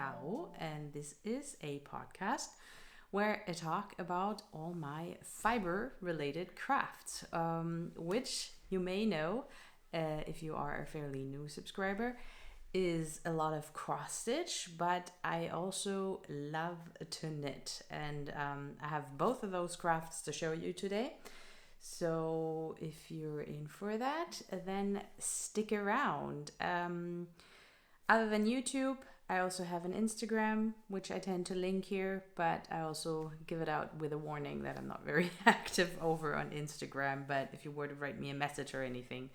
Ciao, and this is a podcast where I talk about all my fiber related crafts, which you may know if you are a fairly new subscriber, is a lot of cross stitch, but I also love to knit, and I have both of those crafts to show you today. So if you're in for that, then stick around. Other than YouTube, I also have an Instagram, which I tend to link here, but I also give it out with a warning that I'm not very active over on Instagram. But if you were to write me a message or anything,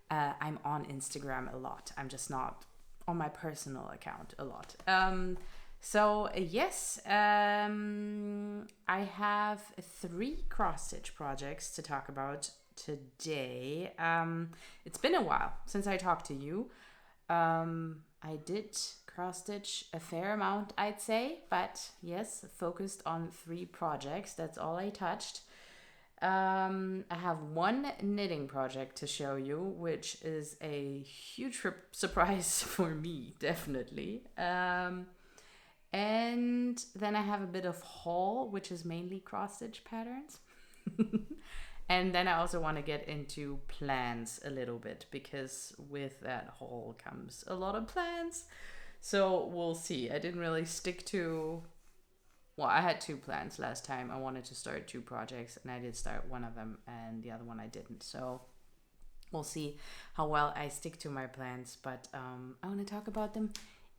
I'm on Instagram a lot. I'm just not on my personal account a lot. I have 3 cross-stitch projects to talk about today. It's been a while since I talked to you. I did cross-stitch a fair amount, I'd say, but yes, focused on 3 projects. That's all I touched. I have 1 knitting project to show you, which is a huge surprise for me, definitely. And then I have a bit of haul, which is mainly cross-stitch patterns. And then I also want to get into plans a little bit, because with that haul comes a lot of plans. So we'll see. I didn't really stick to... Well, I had 2 plans last time. I wanted to start 2 projects, and I did start one of them, and the other one I didn't. So we'll see how well I stick to my plans, but I want to talk about them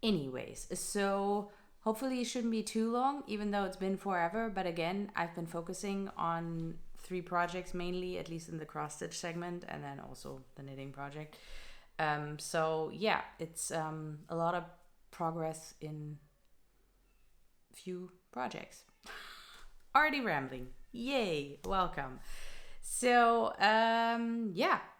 anyways. So hopefully it shouldn't be too long, even though it's been forever. But again, I've been focusing on 3 projects mainly, at least in the cross-stitch segment, and then also the knitting project. So yeah, it's a lot of progress in few projects. Already rambling. Yay, welcome. So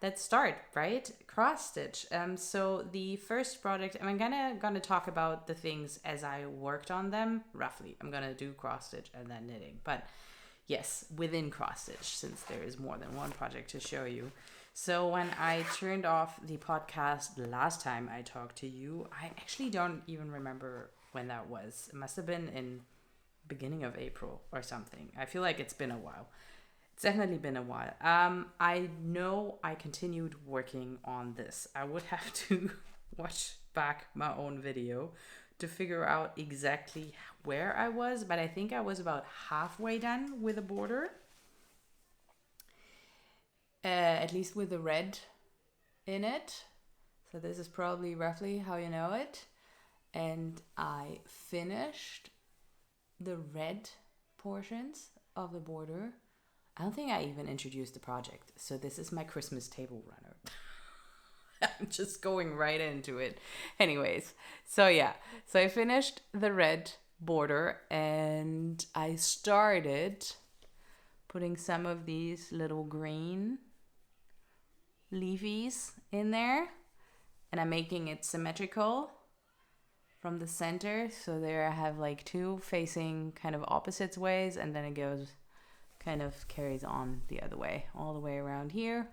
let's start, right? Cross stitch. So the first project, I'm gonna talk about the things as I worked on them roughly. I'm gonna do cross stitch and then knitting, but yes, within cross stitch, since there is more than one project to show you. So when I turned off the podcast the last time I talked to you, I actually don't even remember when that was. It must have been in beginning of April or something. I feel like it's been a while. It's definitely been a while. I know I continued working on this. I would have to watch back my own video to figure out exactly where I was, but I think I was about halfway done with the border. At least with the red in it. So this is probably roughly how you know it. And I finished the red portions of the border. I don't think I even introduced the project. So this is my Christmas table runner. I'm just going right into it. Anyways, so I finished the red border, and I started putting some of these little green leafies in there, and I'm making it symmetrical from the center. So there I have like 2 facing kind of opposite ways, and then it goes kind of carries on the other way, all the way around here.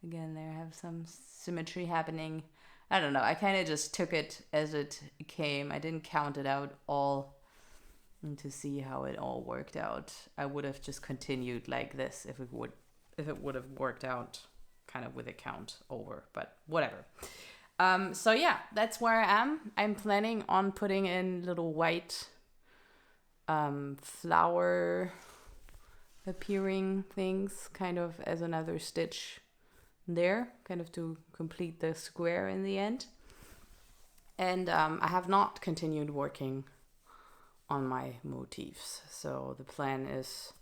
Again, there I have some symmetry happening. I don't know, I kind of just took it as it came. I didn't count it out all to see how it all worked out. I would have just continued like this if it would have worked out kind of with a count over, but whatever. So yeah, that's where I am. I'm planning on putting in little white flower appearing things kind of as another stitch there, kind of to complete the square in the end. And I have not continued working on my motifs. So the plan is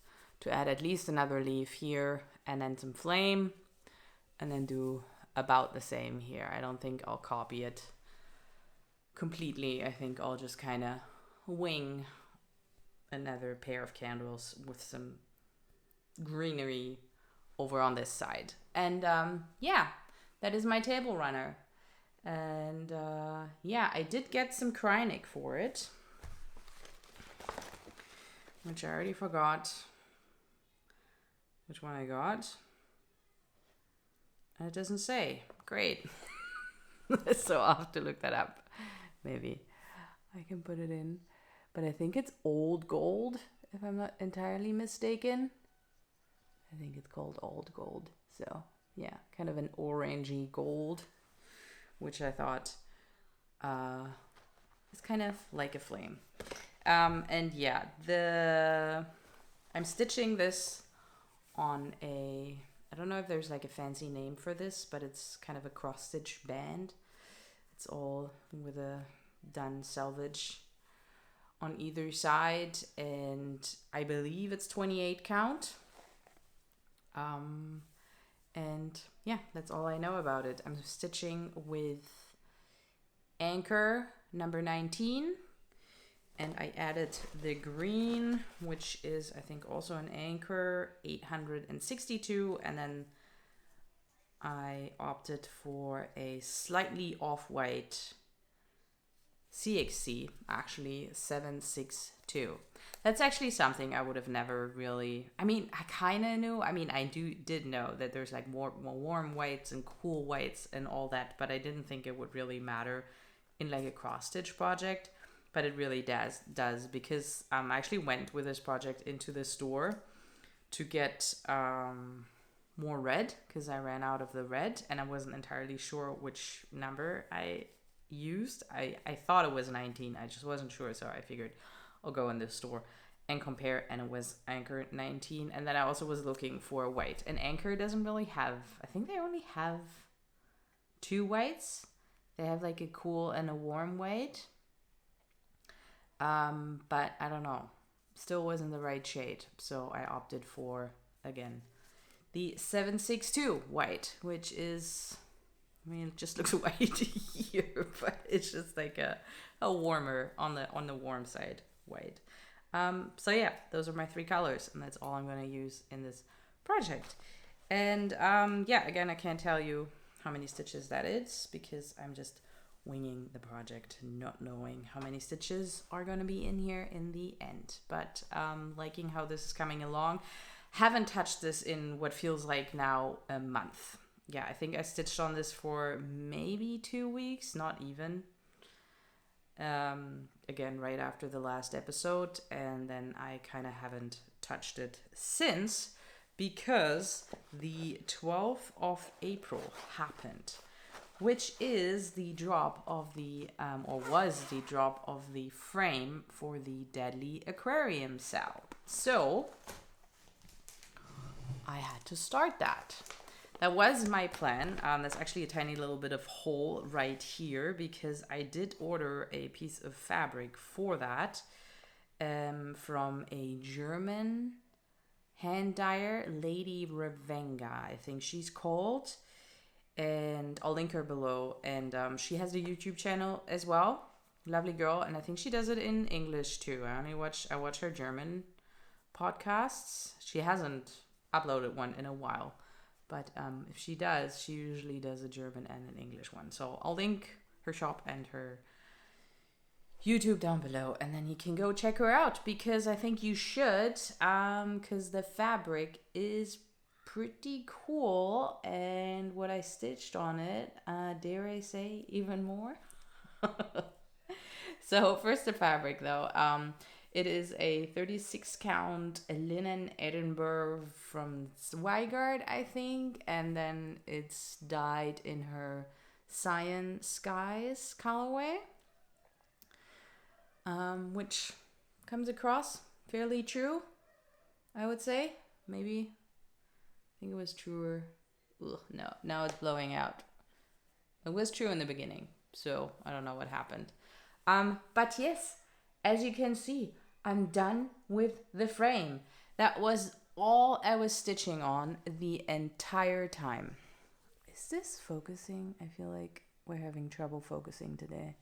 to add at least another leaf here, and then some flame, and then do about the same here. I don't think I'll copy it completely. I think I'll just kind of wing another pair of candles with some greenery over on this side. And that is my table runner. And I did get some Krynic for it, which I already forgot which one I got. And it doesn't say. Great. So I'll have to look that up, maybe. I can put it in. But I think it's old gold, if I'm not entirely mistaken. I think it's called old gold. So yeah, kind of an orangey gold, which I thought is kind of like a flame. And yeah, I'm stitching this on I don't know if there's like a fancy name for this, but it's kind of a cross stitch band. It's all with a done selvage on either side, and I believe it's 28 count. And yeah, that's all I know about it. I'm stitching with anchor number 19, and I added the green, which is I think also an anchor 862, and then I opted for a slightly off-white CXC, actually 762. That's actually something I would have never really, I mean, I kind of knew, I mean, I did know that there's like more warm whites and cool whites and all that, but I didn't think it would really matter in like a cross stitch project, but it really does because I actually went with this project into the store to get more red because I ran out of the red and I wasn't entirely sure which number I used. I thought it was 19. I just wasn't sure, so I figured I'll go in the store and compare, and it was anchor 19. And then I also was looking for white, and anchor doesn't really have, I think they only have 2 whites. They have like a cool and a warm white, but I don't know, still wasn't the right shade, so I opted for, again, the 762 white, which is, I mean, it just looks white here, but it's just like a warmer on the warm side white. So yeah, those are my 3 colors, and that's all I'm going to use in this project. And yeah, again, I can't tell you how many stitches that is because I'm just winging the project, not knowing how many stitches are going to be in here in the end. But liking how this is coming along. Haven't touched this in what feels like now a month. Yeah, I think I stitched on this for maybe 2 weeks, not even. Again, right after the last episode, and then I kind of haven't touched it since because the 12th of April happened, which is the drop of the, or was the drop of the frame for the Deadly Aquarium cell. So I had to start that. That was my plan. There's actually a tiny little bit of hole right here because I did order a piece of fabric for that from a German hand dyer, Lady Ravenga, I think she's called. And I'll link her below. And she has a YouTube channel as well. Lovely girl. And I think she does it in English too. I watch her German podcasts. She hasn't uploaded one in a while. But if she does, she usually does a German and an English one. So I'll link her shop and her YouTube down below. And then you can go check her out. Because I think you should. Because the fabric is pretty cool. And what I stitched on it, dare I say, even more. So first the fabric though. It is a 36 count linen Edinburgh from Zweigart, I think. And then it's dyed in her Cyan Skies colorway. Which comes across fairly true, I would say. Maybe, I think it was truer. Ugh, no, now it's blowing out. It was true in the beginning, so I don't know what happened. But yes, as you can see, I'm done with the frame. That was all I was stitching on the entire time. Is this focusing? I feel like we're having trouble focusing today.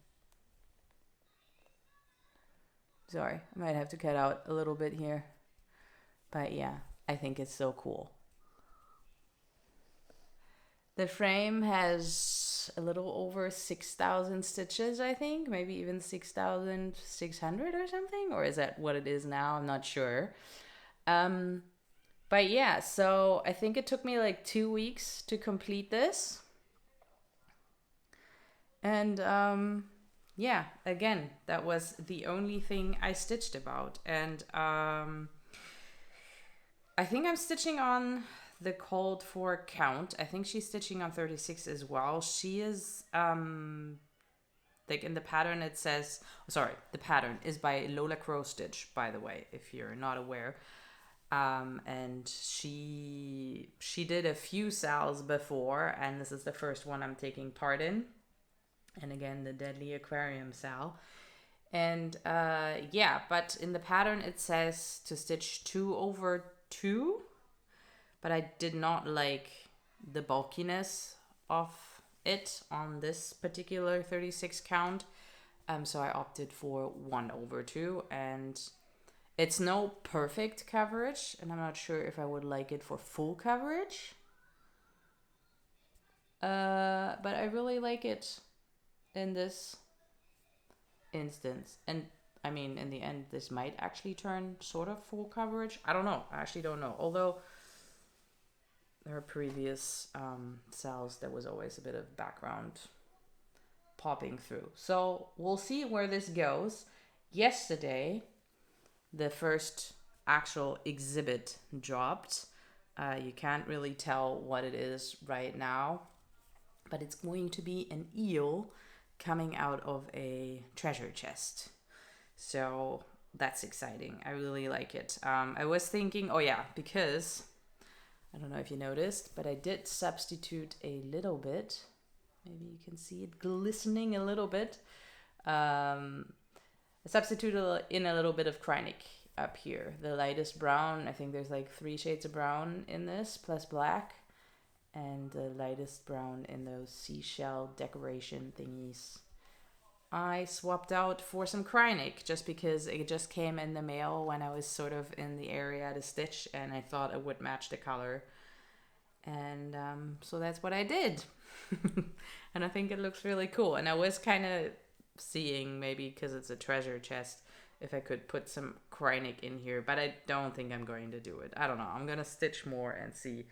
Sorry, I might have to cut out a little bit here. But yeah, I think it's so cool. The frame has a little over 6,000 stitches, I think. Maybe even 6,600 or something. Or is that what it is now? I'm not sure. But yeah, so I think it took me like 2 weeks to complete this. And yeah, again, that was the only thing I stitched about. And I think I'm stitching on the called for count. I think she's stitching on 36 as well. She is like in the pattern it says, sorry, the pattern is by Lola Crow Stitch, by the way, if you're not aware. And she did a few sales before, and this is the first one I'm taking part in. And again, the Deadly Aquarium sal. And yeah, but in the pattern it says to stitch 2 over 2, but I did not like the bulkiness of it on this particular 36 count. So I opted for 1 over 2, and it's no perfect coverage, and I'm not sure if I would like it for full coverage. But I really like it in this instance. And I mean, in the end, this might actually turn sort of full coverage. I don't know. I actually don't know. Although there are previous cells, there was always a bit of background popping through. So we'll see where this goes. Yesterday, the first actual exhibit dropped. You can't really tell what it is right now, but it's going to be an eel coming out of a treasure chest. So that's exciting. I really like it. I was thinking, oh yeah, because I don't know if you noticed, but I did substitute a little bit. Maybe you can see it glistening a little bit. I substituted in a little bit of Kreinik up here. The lightest brown, I think there's like 3 shades of brown in this, plus black. And the lightest brown in those seashell decoration thingies I swapped out for some Kreinik, just because it just came in the mail when I was sort of in the area to stitch, and I thought it would match the color. And so that's what I did. And I think it looks really cool. And I was kind of seeing, maybe because it's a treasure chest, if I could put some Kreinik in here, but I don't think I'm going to do it. I don't know. I'm going to stitch more and see.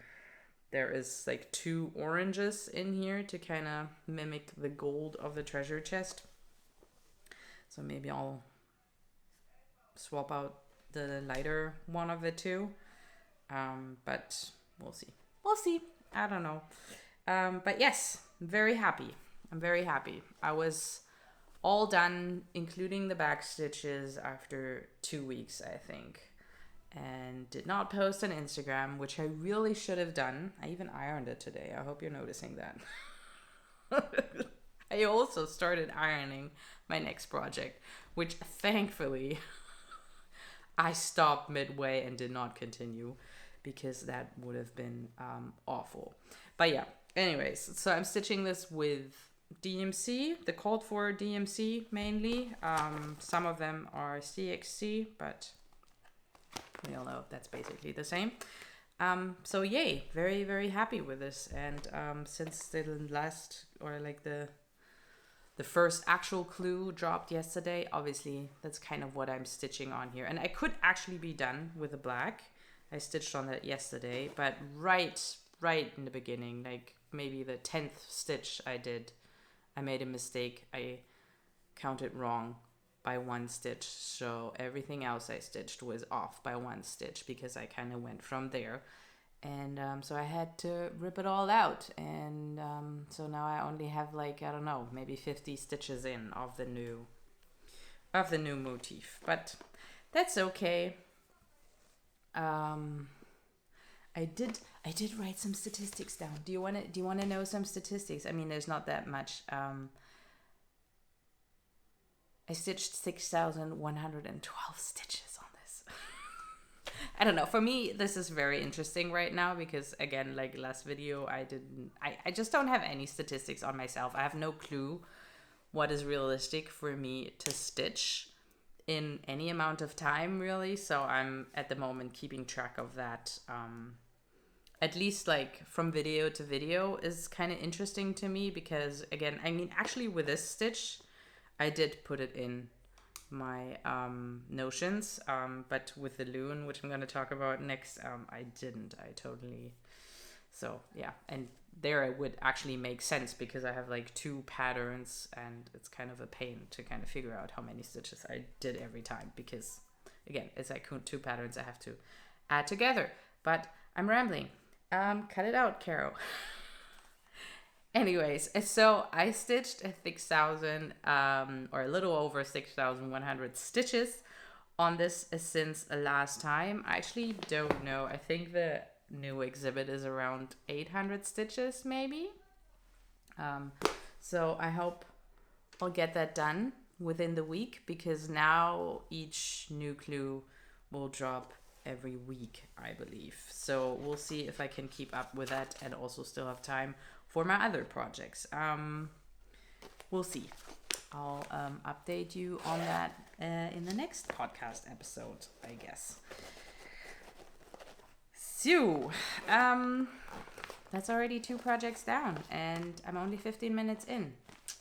There is like 2 oranges in here to kind of mimic the gold of the treasure chest. So maybe I'll swap out the lighter one of the 2. But we'll see. We'll see. I don't know. But yes, I'm very happy. I'm very happy. I was all done, including the back stitches, after 2 weeks, I think. And did not post on Instagram, which I really should have done. I even ironed it today. I hope you're noticing that. I also started ironing my next project, which thankfully I stopped midway and did not continue, because that would have been awful. But yeah, anyways, so I'm stitching this with DMC, the called for DMC mainly. Some of them are CXC, but we all know that's basically the same. So yay, very, very happy with this. And since the last, or like the first actual clue dropped yesterday, obviously that's kind of what I'm stitching on here. And I could actually be done with the black. I stitched on that yesterday, but right in the beginning, like maybe the 10th stitch I did, I made a mistake. I counted wrong by 1 stitch, so everything else I stitched was off by 1 stitch, because I kind of went from there. And so I had to rip it all out, and so now I only have, like, I don't know, maybe 50 stitches in of the new motif, but that's okay. I did write some statistics down. Do you want to know some statistics? I mean, there's not that much. I stitched 6,112 stitches on this. I don't know. For me, this is very interesting right now, because again, like last video, I just don't have any statistics on myself. I have no clue what is realistic for me to stitch in any amount of time, really. So I'm at the moment keeping track of that. At least like from video to video is kind of interesting to me, because again, I mean, actually with this stitch, I did put it in my notions, but with the loon, which I'm going to talk about next, I didn't. I totally So yeah, and there it would actually make sense because I have like 2 patterns and it's kind of a pain to kind of figure out how many stitches I did every time, because again, it's like 2 patterns I have to add together. But I'm rambling. Cut it out, Caro. Anyways, so I stitched 6,000 or a little over 6,100 stitches on this since last time. I actually don't know. I think the new exhibit is around 800 stitches maybe. So I hope I'll get that done within the week, because now each new clue will drop every week, I believe. So we'll see if I can keep up with that and also still have time for my other projects. We'll see. I'll update you on that in the next podcast episode, I guess. So, that's already 2 projects down, and I'm only 15 minutes in.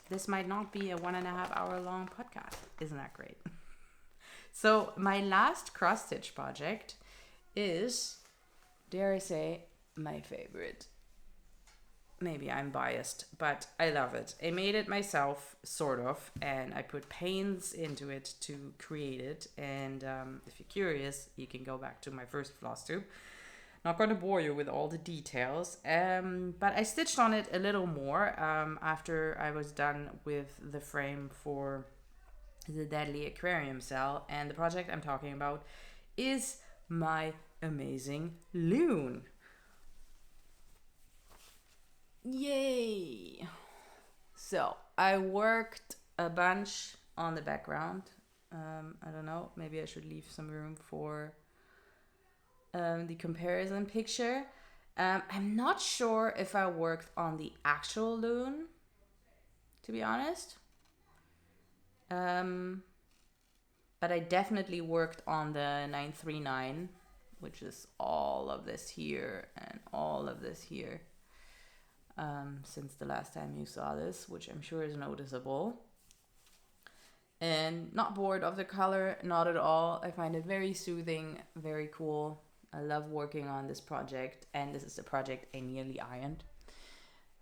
This might not be a 1.5 hour long podcast. Isn't that great? So my last cross stitch project is, dare I say, my favorite. Maybe I'm biased, but I love it. I made it myself, sort of, and I put pains into it to create it. And if you're curious, you can go back to my first Flosstube. Not going to bore you with all the details, but I stitched on it a little more after I was done with the frame for the Deadly Aquarium cell. And the project I'm talking about is my amazing loon. Yay! So I worked a bunch on the background. I don't know, maybe I should leave some room for the comparison picture. I'm not sure if I worked on the actual loon, to be honest. But I definitely worked on the 939, which is all of this here and all of this here, since the last time you saw this, which I'm sure is noticeable. And not bored of the color, not at all. I find it very soothing, very cool. I love working on this project, and this is the project I nearly ironed.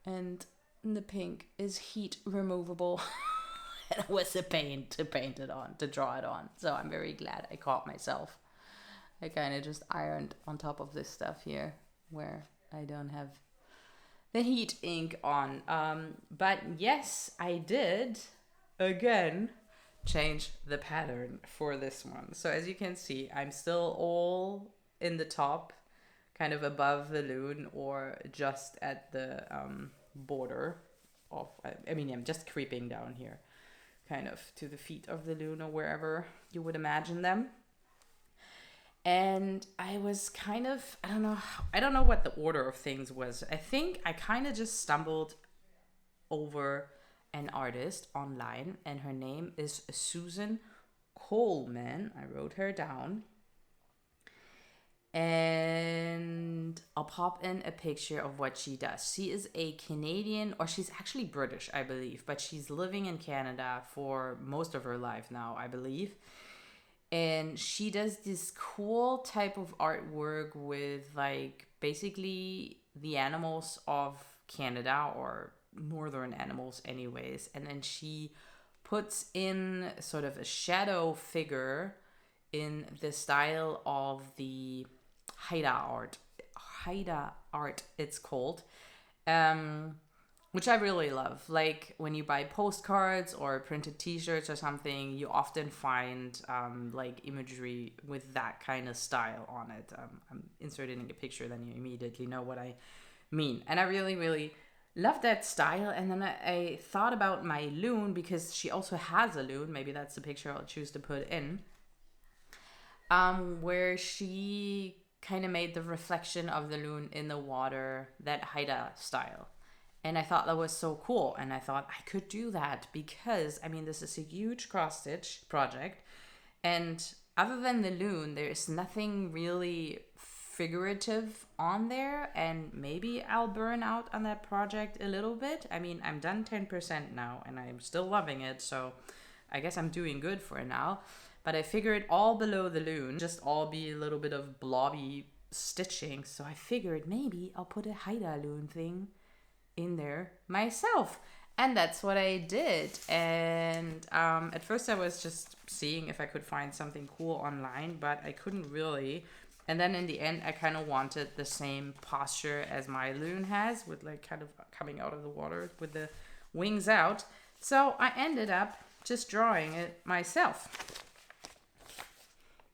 And the pink is heat removable. And it was a pain to paint it on, to draw it on. So I'm very glad I caught myself. I kind of just ironed on top of this stuff here, where I don't have the heat ink on. But yes, I did, again, change the pattern for this one. So as you can see, I'm still all in the top, kind of above the loon, or just at the border of, I mean, I'm just creeping down here, kind of to the feet of the loon, or wherever you would imagine them. And I was kind of, I don't know what the order of things was. I think I kind of just stumbled over an artist online, and her name is Susan Coleman. I wrote her down. And I'll pop in a picture of what she does. She is a Canadian, or she's actually British, I believe, but she's living in Canada for most of her life now, I believe. And she does this cool type of artwork with, like, basically the animals of Canada, or northern animals anyways. And then she puts in sort of a shadow figure in the style of the Haida art it's called, which I really love. Like when you buy postcards or printed t-shirts or something, you often find like imagery with that kind of style on it. I'm inserting a picture, then you immediately know what I mean. And I really, really love that style. And then I thought about my loon, because she also has a loon. Maybe that's the picture I'll choose to put in. Where she kind of made the reflection of the loon in the water, that Haida style. And I thought that was so cool. And I thought I could do that, because, I mean, this is a huge cross-stitch project. And other than the loon, there's nothing really figurative on there. And maybe I'll burn out on that project a little bit. I mean, I'm done 10% now, and I'm still loving it. So I guess I'm doing good for now. But I figured all below the loon, just all be a little bit of blobby stitching, so I figured maybe I'll put a Haida loom thing in there myself. And that's what I did. And at first I was just seeing if I could find something cool online, but I couldn't really. And then in the end, I kind of wanted the same posture as my loon has, with like kind of coming out of the water with the wings out. So I ended up just drawing it myself.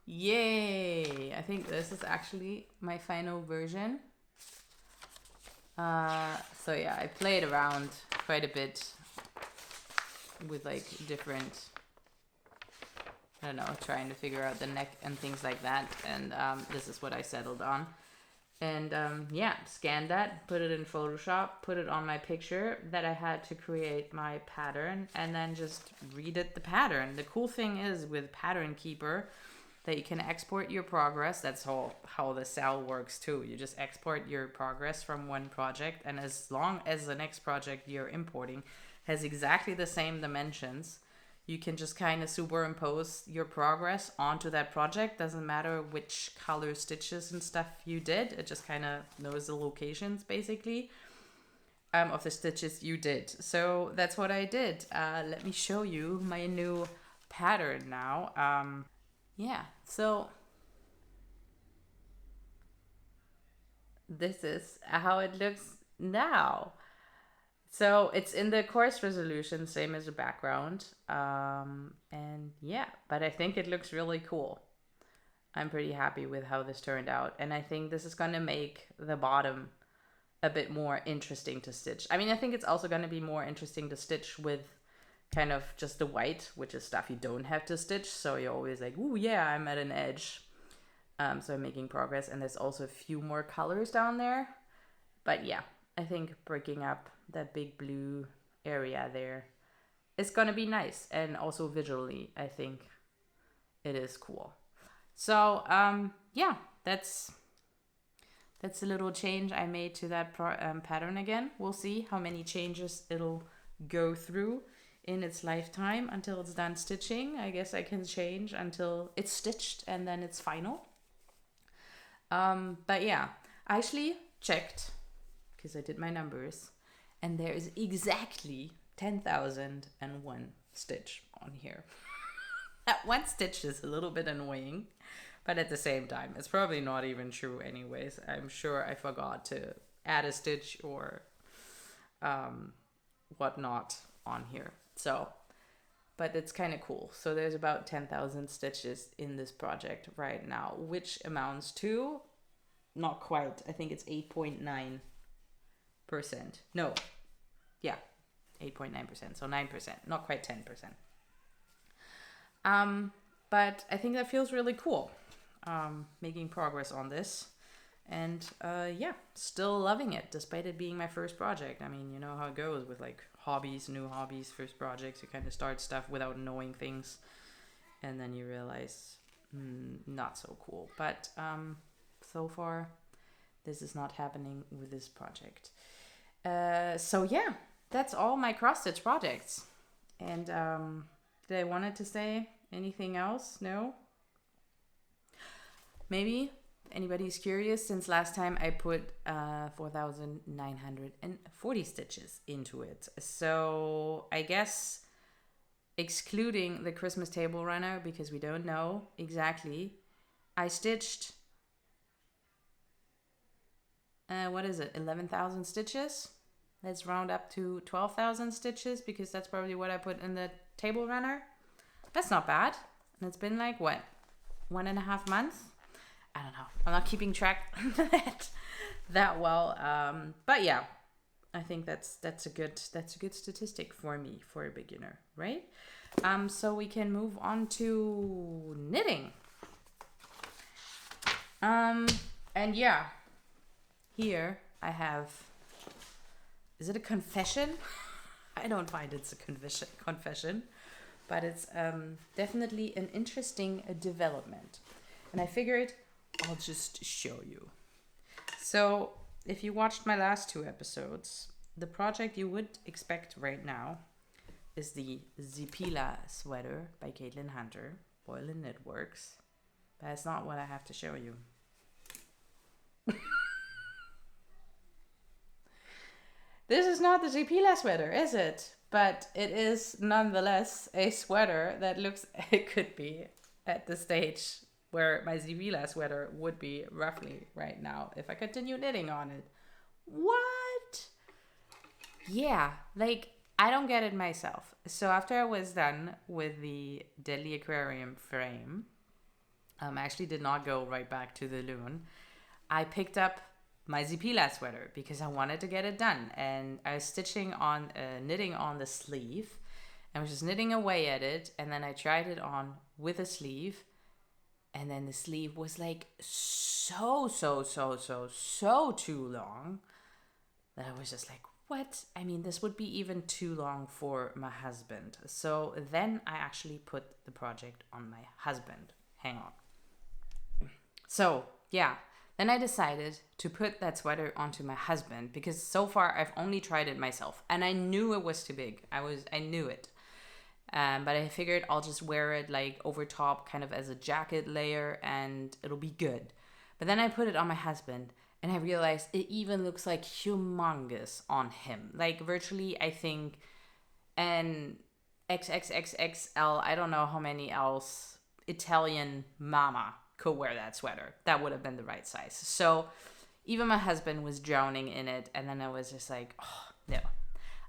Yay! I think this is actually my final version. So yeah, I played around quite a bit with like different, I don't know, trying to figure out the neck and things like that. And this is what I settled on. And yeah, scanned that, put it in Photoshop, put it on my picture that I had to create my pattern, and then just redid the pattern. The cool thing is with Pattern Keeper that you can export your progress. That's how the cell works too. You just export your progress from one project, and as long as the next project you're importing has exactly the same dimensions, you can just kind of superimpose your progress onto that project. Doesn't matter which color stitches and stuff you did. It just kind of knows the locations basically of the stitches you did. So that's what I did. Let me show you my new pattern now. Yeah, so this is how it looks now. So it's in the coarse resolution, same as the background. And yeah, but I think it looks really cool. I'm pretty happy with how this turned out. And I think this is going to make the bottom a bit more interesting to stitch. I mean, I think it's also going to be more interesting to stitch with kind of just the white, which is stuff you don't have to stitch. So you're always like, ooh, yeah, I'm at an edge. So I'm making progress. And there's also a few more colors down there. But yeah, I think breaking up that big blue area there is gonna be nice, and also visually I think it is cool. So yeah, that's a little change I made to that pattern. Again, we'll see how many changes it'll go through in its lifetime until it's done stitching. I guess I can change until it's stitched and then it's final. But yeah, I actually checked because I did my numbers, and there is exactly 10,001 stitch on here. That one stitch is a little bit annoying, but at the same time, it's probably not even true anyways. I'm sure I forgot to add a stitch or whatnot on here. So, but it's kind of cool. So there's about 10,000 stitches in this project right now, which amounts to, not quite, I think it's 8.9%. No, yeah, 8.9%, so 9%, not quite 10%. But I think that feels really cool, making progress on this. And yeah, still loving it, despite it being my first project. I mean, you know how it goes with like hobbies, new hobbies, first projects. You kind of start stuff without knowing things, and then you realize, not so cool. But so far, this is not happening with this project. So yeah, that's all my cross-stitch projects. And did I wanted to say anything else? No? Maybe anybody's curious, since last time I put 4,940 stitches into it. So I guess excluding the Christmas table runner, because we don't know exactly, I stitched, what is it, 11,000 stitches? Let's round up to 12,000 stitches, because that's probably what I put in the table runner. That's not bad. And it's been like, what, 1.5 months? I don't know. I'm not keeping track that well. But yeah, I think that's a good statistic for me, for a beginner, right? So we can move on to knitting. And yeah, here I have, is it a confession? I don't find it's a confession, but it's definitely an interesting development. And I figured I'll just show you. So if you watched my last 2 episodes, the project you would expect right now is the Zipila sweater by Caitlin Hunter, Boyle and Knitworks. But that's not what I have to show you. This is not the Zipila sweater, is it? But it is nonetheless a sweater that looks, it could be at the stage where my Zipila sweater would be roughly right now if I continue knitting on it. What? Yeah, like I don't get it myself. So after I was done with the Deadly Aquarium frame, I actually did not go right back to the loom. I picked up my Zipila sweater because I wanted to get it done, and I was stitching on knitting on the sleeve. I was just knitting away at it, and then I tried it on with a sleeve, and then the sleeve was like so too long that I was just like, what? I mean, this would be even too long for my husband. So then I actually put the project on my husband. Hang on. So yeah, then I decided to put that sweater onto my husband because so far I've only tried it myself and I knew it was too big. I knew it. But I figured I'll just wear it like over top kind of as a jacket layer and it'll be good. But then I put it on my husband and I realized it even looks like humongous on him. Like virtually, I think an XXXXL, I don't know how many else, Italian mama could wear that sweater. That would have been the right size. So even my husband was drowning in it. And then I was just like, oh, no,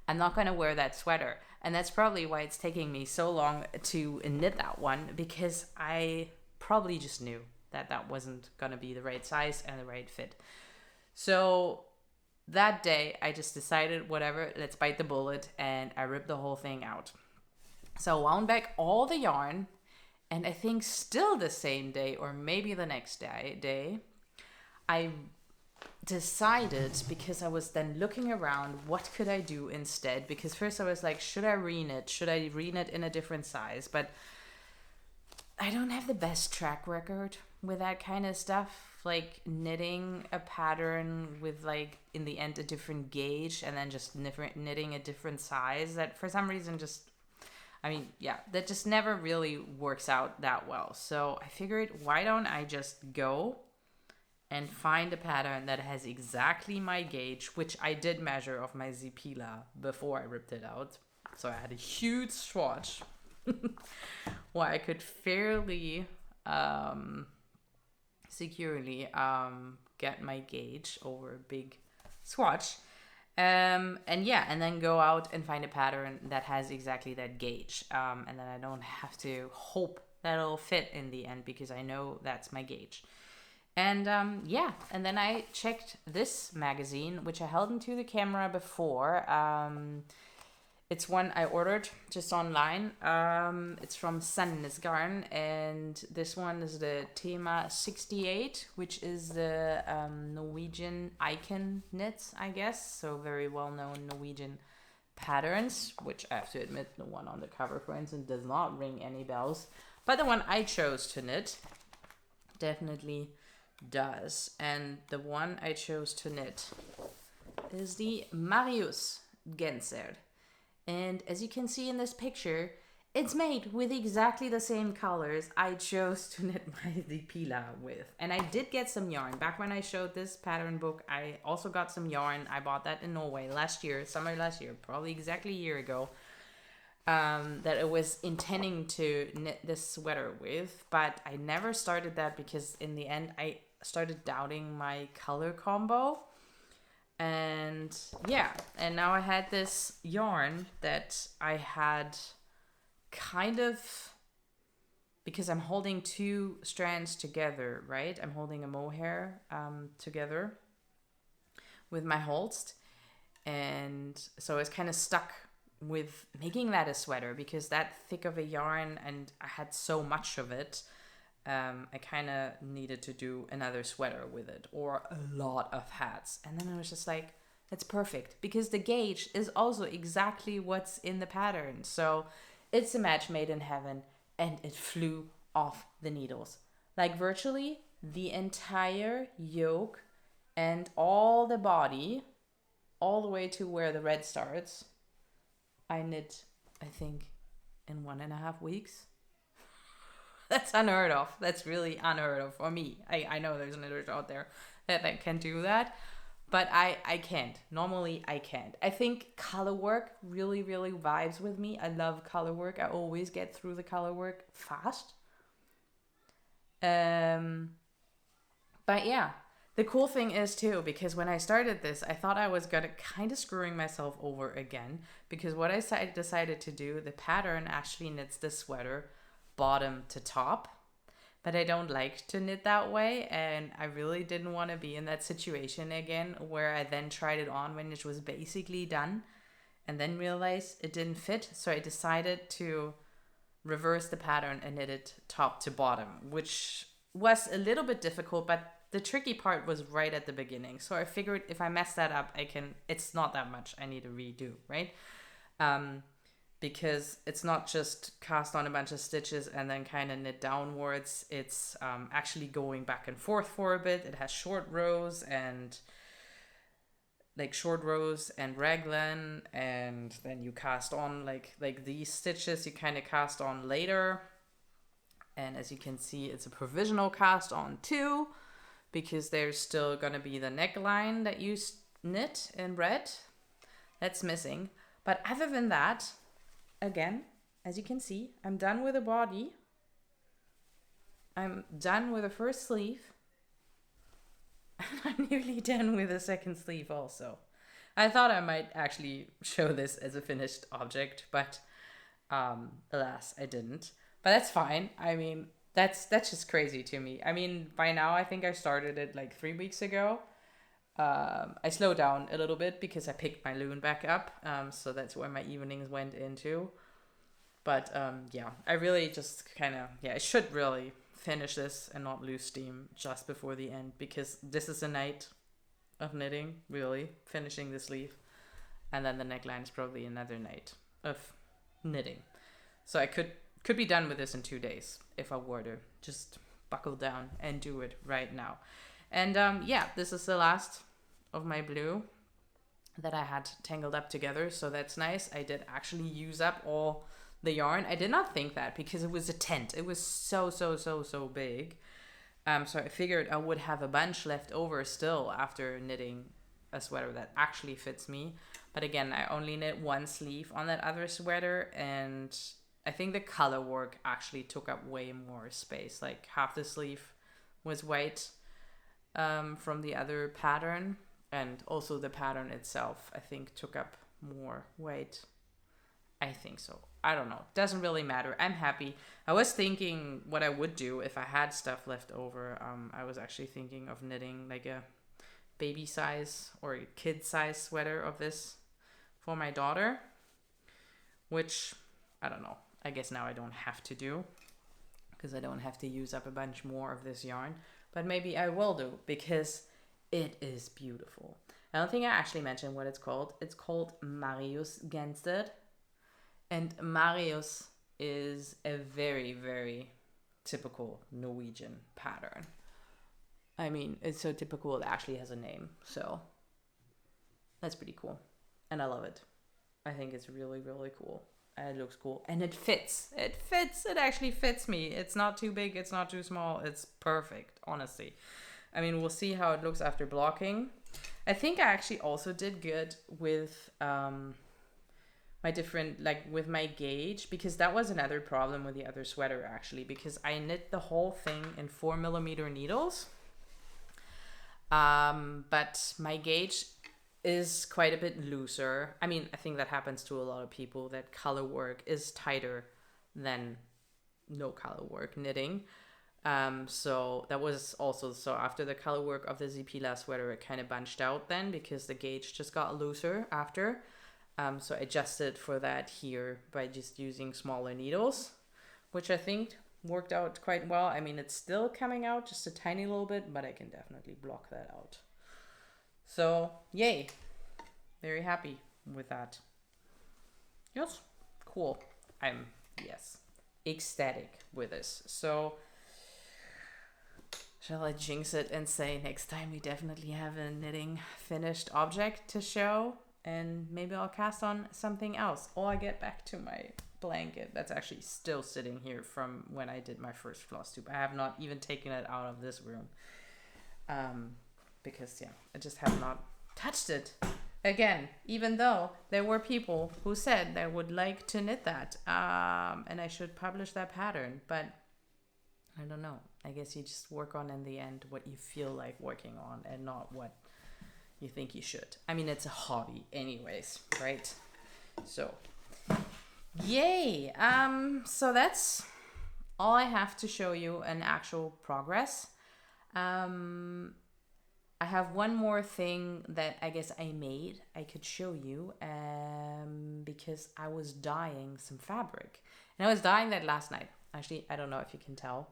I'm not going to wear that sweater. And that's probably why it's taking me so long to knit that one, because I probably just knew that that wasn't going to be the right size and the right fit. So that day I just decided, whatever, let's bite the bullet, and I ripped the whole thing out. So wound back all the yarn, and I think still the same day or maybe the next day, I decided, because I was then looking around, what could I do instead? Because first I was like, should I reknit? Should I reknit in a different size? But I don't have the best track record with that kind of stuff, like knitting a pattern with like in the end a different gauge and then just knitting a different size. That for some reason just, I mean, yeah, that just never really works out that well. So I figured, why don't I just go and find a pattern that has exactly my gauge, which I did measure of my Zipila before I ripped it out. So I had a huge swatch where I could fairly securely get my gauge over a big swatch. And then go out and find a pattern that has exactly that gauge. And then I don't have to hope that it'll fit in the end because I know that's my gauge. And and then I checked this magazine, which I held into the camera before. It's one I ordered just online. It's from Sandnes Garn, and this one is the Thema 68, which is the Norwegian icon knits, I guess. So very well-known Norwegian patterns, which I have to admit, the one on the cover, for instance, does not ring any bells. But the one I chose to knit definitely does. And the one I chose to knit is the Marius Genser. And as you can see in this picture, it's made with exactly the same colors I chose to knit my Zipila with. And I did get some yarn. Back when I showed this pattern book, I also got some yarn. I bought that in Norway summer last year, probably exactly a year ago. That I was intending to knit this sweater with, but I never started that because in the end I started doubting my color combo. And now I had this yarn that I had kind of, because I'm holding two strands together, right? I'm holding a mohair together with my Holst, and so I was kind of stuck with making that a sweater because that thick of a yarn, and I had so much of it. I kind of needed to do another sweater with it, or a lot of hats. And then I was just like, it's perfect because the gauge is also exactly what's in the pattern. So it's a match made in heaven, and it flew off the needles. Like virtually the entire yoke and all the body, all the way to where the red starts, I knit, I think, in 1.5 weeks. That's unheard of. That's really unheard of for me. I know there's knitters out there that can do that. But I can't. Normally, I can't. I think color work really, really vibes with me. I love color work. I always get through the color work fast. But yeah, the cool thing is too, because when I started this, I thought I was gonna kind of screwing myself over again, because what I decided to do, the pattern actually knits the sweater bottom to top, but I don't like to knit that way, and I really didn't want to be in that situation again where I then tried it on when it was basically done and then realized it didn't fit. So I decided to reverse the pattern and knit it top to bottom, which was a little bit difficult, but the tricky part was right at the beginning. So I figured if I mess that up, it's not that much I need to redo, right? Because it's not just cast on a bunch of stitches and then kind of knit downwards. It's actually going back and forth for a bit. It has short rows and raglan, and then you cast on like these stitches you kind of cast on later. And as you can see, it's a provisional cast on too, because there's still gonna be the neckline that you knit in red that's missing. But other than that, again, as you can see, I'm done with the body. I'm done with the first sleeve. And I'm nearly done with the second sleeve also. I thought I might actually show this as a finished object, but alas, I didn't. But that's fine. I mean, that's just crazy to me. I mean, by now I think I started it like 3 weeks ago. I slowed down a little bit because I picked my loom back up. So that's where my evenings went into. But yeah, I really just I should really finish this and not lose steam just before the end, because this is a night of knitting, really, finishing the sleeve. And then the neckline is probably another night of knitting. So I could be done with this in 2 days if I were to just buckle down and do it right now. And yeah, this is the last of my blue that I had tangled up together, so that's nice. I did actually use up all the yarn. I did not think that, because it was a tent. It was so big. So I figured I would have a bunch left over still after knitting a sweater that actually fits me. But again, I only knit one sleeve on that other sweater, and I think the color work actually took up way more space. Like half the sleeve was white from the other pattern, and also the pattern itself I think took up more weight. I think so. I don't know. Doesn't really matter. I'm happy. I was thinking what I would do if I had stuff left over. I was actually thinking of knitting like a baby size or a kid size sweater of this for my daughter, which I don't know. I guess now I don't have to do, because I don't have to use up a bunch more of this yarn. But maybe I will do, because it is beautiful. I don't think I actually mentioned what it's called. It's called Marius Genser. And Marius is a very, very typical Norwegian pattern. I mean, it's so typical it actually has a name. So that's pretty cool. And I love it. I think it's really, really cool. It looks cool. And it fits. It fits. It actually fits me. It's not too big. It's not too small. It's perfect, honestly. I mean, we'll see how it looks after blocking. I think I actually also did good with my different, like with my gauge, because that was another problem with the other sweater actually, because I knit the whole thing in 4mm needles. But my gauge is quite a bit looser. I mean, I think that happens to a lot of people, that color work is tighter than no color work knitting. So that was also, so after the color work of the Zipila sweater, it kind of bunched out then, because the gauge just got looser after. So I adjusted for that here by just using smaller needles, which I think worked out quite well. I mean, it's still coming out just a tiny little bit, but I can definitely block that out. So yay, very happy with that. Yes, cool. I'm, yes, ecstatic with this. So shall I jinx it and say next time we definitely have a knitting finished object to show, and maybe I'll cast on something else, or I get back to my blanket that's actually still sitting here from when I did my first Flosstube. I have not even taken it out of this room. because yeah, I just have not touched it again, even though there were people who said they would like to knit that, and I should publish that pattern, but I don't know. I guess you just work on in the end what you feel like working on and not what you think you should. I mean, it's a hobby anyways, right? So yay. So that's all I have to show you in actual progress. I have one more thing that I guess I made I could show you, because I was dyeing some fabric, and I was dyeing that last night. Actually, I don't know if you can tell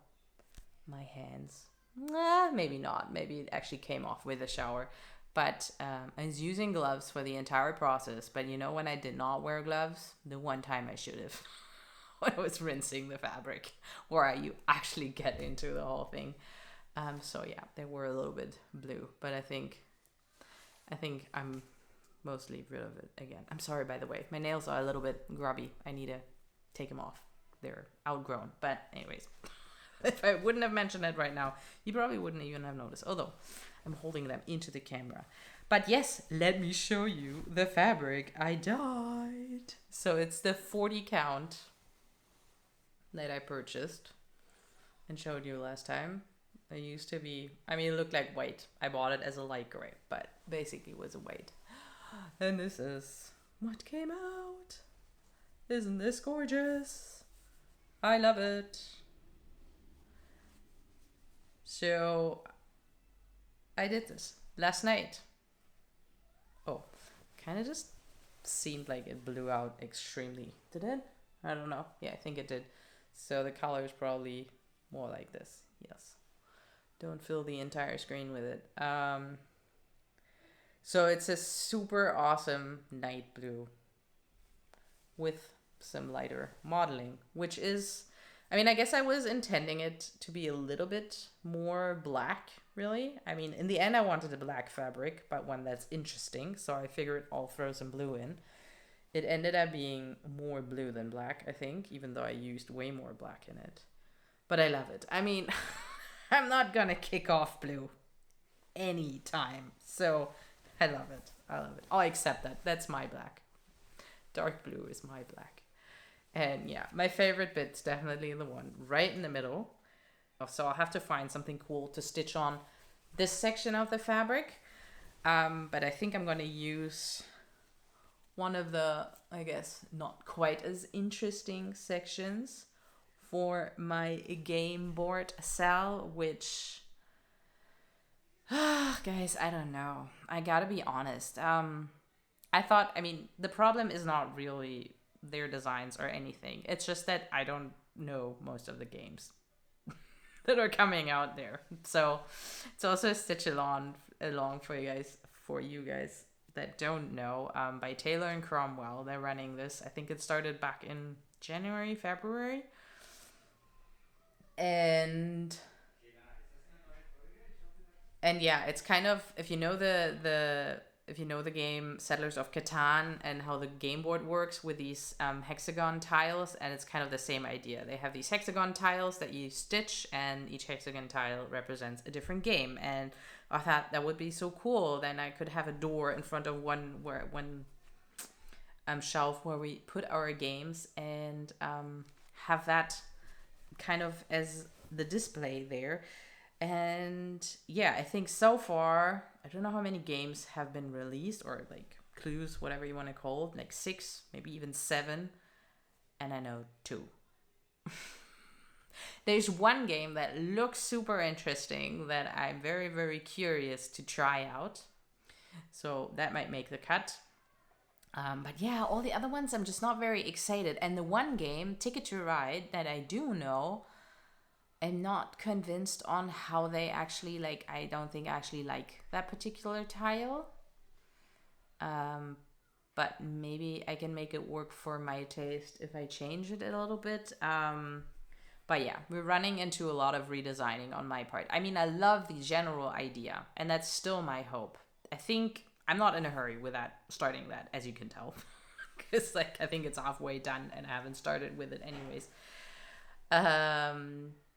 my hands. Maybe not. Maybe it actually came off with a shower. But I was using gloves for the entire process. But you know when I did not wear gloves? The one time I should have. When I was rinsing the fabric. Where you actually get into the whole thing. So yeah, they were a little bit blue. But I think I'm mostly rid of it again. I'm sorry, by the way. My nails are a little bit grubby. I need to take them off. They're outgrown. But anyways. If I wouldn't have mentioned it right now, you probably wouldn't even have noticed. Although, I'm holding them into the camera. But yes, let me show you the fabric I dyed. So it's the 40 count that I purchased and showed you last time. It used to be, I mean, it looked like white. I bought it as a light gray, but basically it was a white. And this is what came out. Isn't this gorgeous? I love it. So I did this last night. Oh, kind of just seemed like it blew out extremely. Did it? I don't know. Yeah, I think it did. So the color is probably more like this. Yes. Don't fill the entire screen with it. So it's a super awesome night blue with some lighter modeling, which is, I mean, I guess I was intending it to be a little bit more black, really. I mean, in the end, I wanted a black fabric, but one that's interesting. So I figured I'll throw some blue in. It ended up being more blue than black, I think, even though I used way more black in it. But I love it. I mean, I'm not gonna kick off blue anytime. So I love it. I love it. I'll accept that. That's my black. Dark blue is my black. And yeah, my favorite bit's definitely the one right in the middle. So I'll have to find something cool to stitch on this section of the fabric. But I think I'm going to use one of the, I guess, not quite as interesting sections for my game board cell, which, guys, I don't know. I gotta be honest. I thought, I mean, the problem is not really their designs or anything. It's just that I don't know most of the games that are coming out there. So it's also a stitch along for you guys that don't know. By Taylor and Cromwell, they're running this. I think it started back in January, February. And yeah, it's kind of, if you know the game Settlers of Catan and how the game board works with these hexagon tiles, and it's kind of the same idea. They have these hexagon tiles that you stitch, and each hexagon tile represents a different game. And I thought that would be so cool. Then I could have a door in front of one shelf where we put our games, and have that kind of as the display there. And yeah, I think so far, I don't know how many games have been released, or like clues, whatever you want to call it, like 6, maybe even 7, and I know 2. There's one game that looks super interesting that I'm very, very curious to try out, so that might make the cut. But yeah, all the other ones I'm just not very excited. And the one game, Ticket to Ride, that I do know, I'm not convinced on how they actually, like, I don't think I actually like that particular tile. But maybe I can make it work for my taste if I change it a little bit. But yeah, we're running into a lot of redesigning on my part. I mean, I love the general idea, and that's still my hope. I think I'm not in a hurry with that, starting that, as you can tell. Because like, I think it's halfway done and I haven't started with it anyways.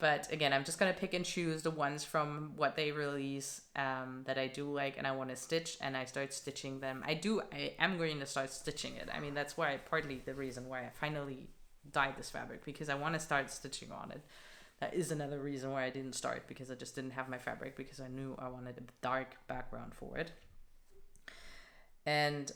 But again, I'm just going to pick and choose the ones from what they release that I do like and I want to stitch, and I start stitching them. I am going to start stitching it. I mean, that's why partly the reason why I finally dyed this fabric, because I want to start stitching on it. That is another reason why I didn't start, because I just didn't have my fabric, because I knew I wanted a dark background for it. And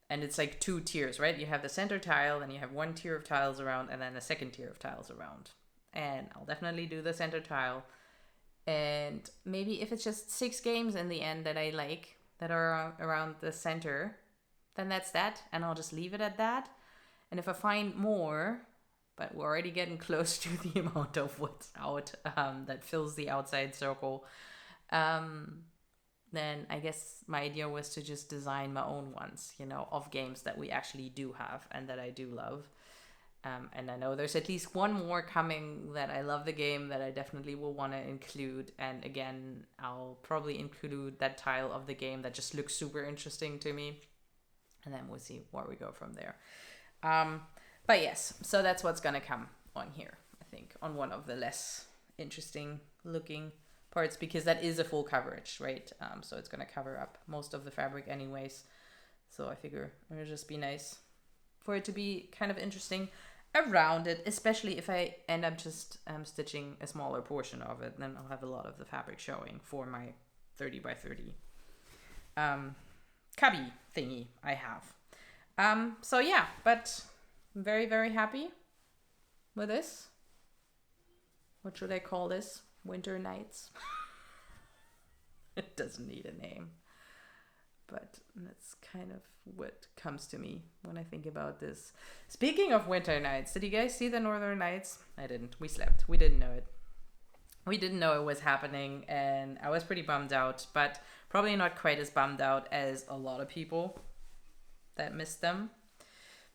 it's like 2 tiers, right? You have the center tile, then you have 1 tier of tiles around, and then a second tier of tiles around. And I'll definitely do the center tile. And maybe if it's just 6 games in the end that I like, that are around the center, then that's that. And I'll just leave it at that. And if I find more, but we're already getting close to the amount of what's out that fills the outside circle, then I guess my idea was to just design my own ones, you know, of games that we actually do have and that I do love. And I know there's at least one more coming that I love the game that I definitely will want to include. And again, I'll probably include that tile of the game that just looks super interesting to me. And then we'll see where we go from there. But yes, so that's what's going to come on here, I think, on one of the less interesting looking parts, because that is a full coverage, right? So it's going to cover up most of the fabric anyways. So I figure it would just be nice for it to be kind of interesting around it, especially if I end up just stitching a smaller portion of it. Then I'll have a lot of the fabric showing for my 30 by 30 cubby thingy I have. So yeah, but I'm very, very happy with this. What should I call this? Winter Nights? It doesn't need a name. But that's kind of what comes to me when I think about this. Speaking of winter nights, did you guys see the Northern Lights? I didn't. We slept. We didn't know it. We didn't know it was happening, and I was pretty bummed out, but probably not quite as bummed out as a lot of people that missed them,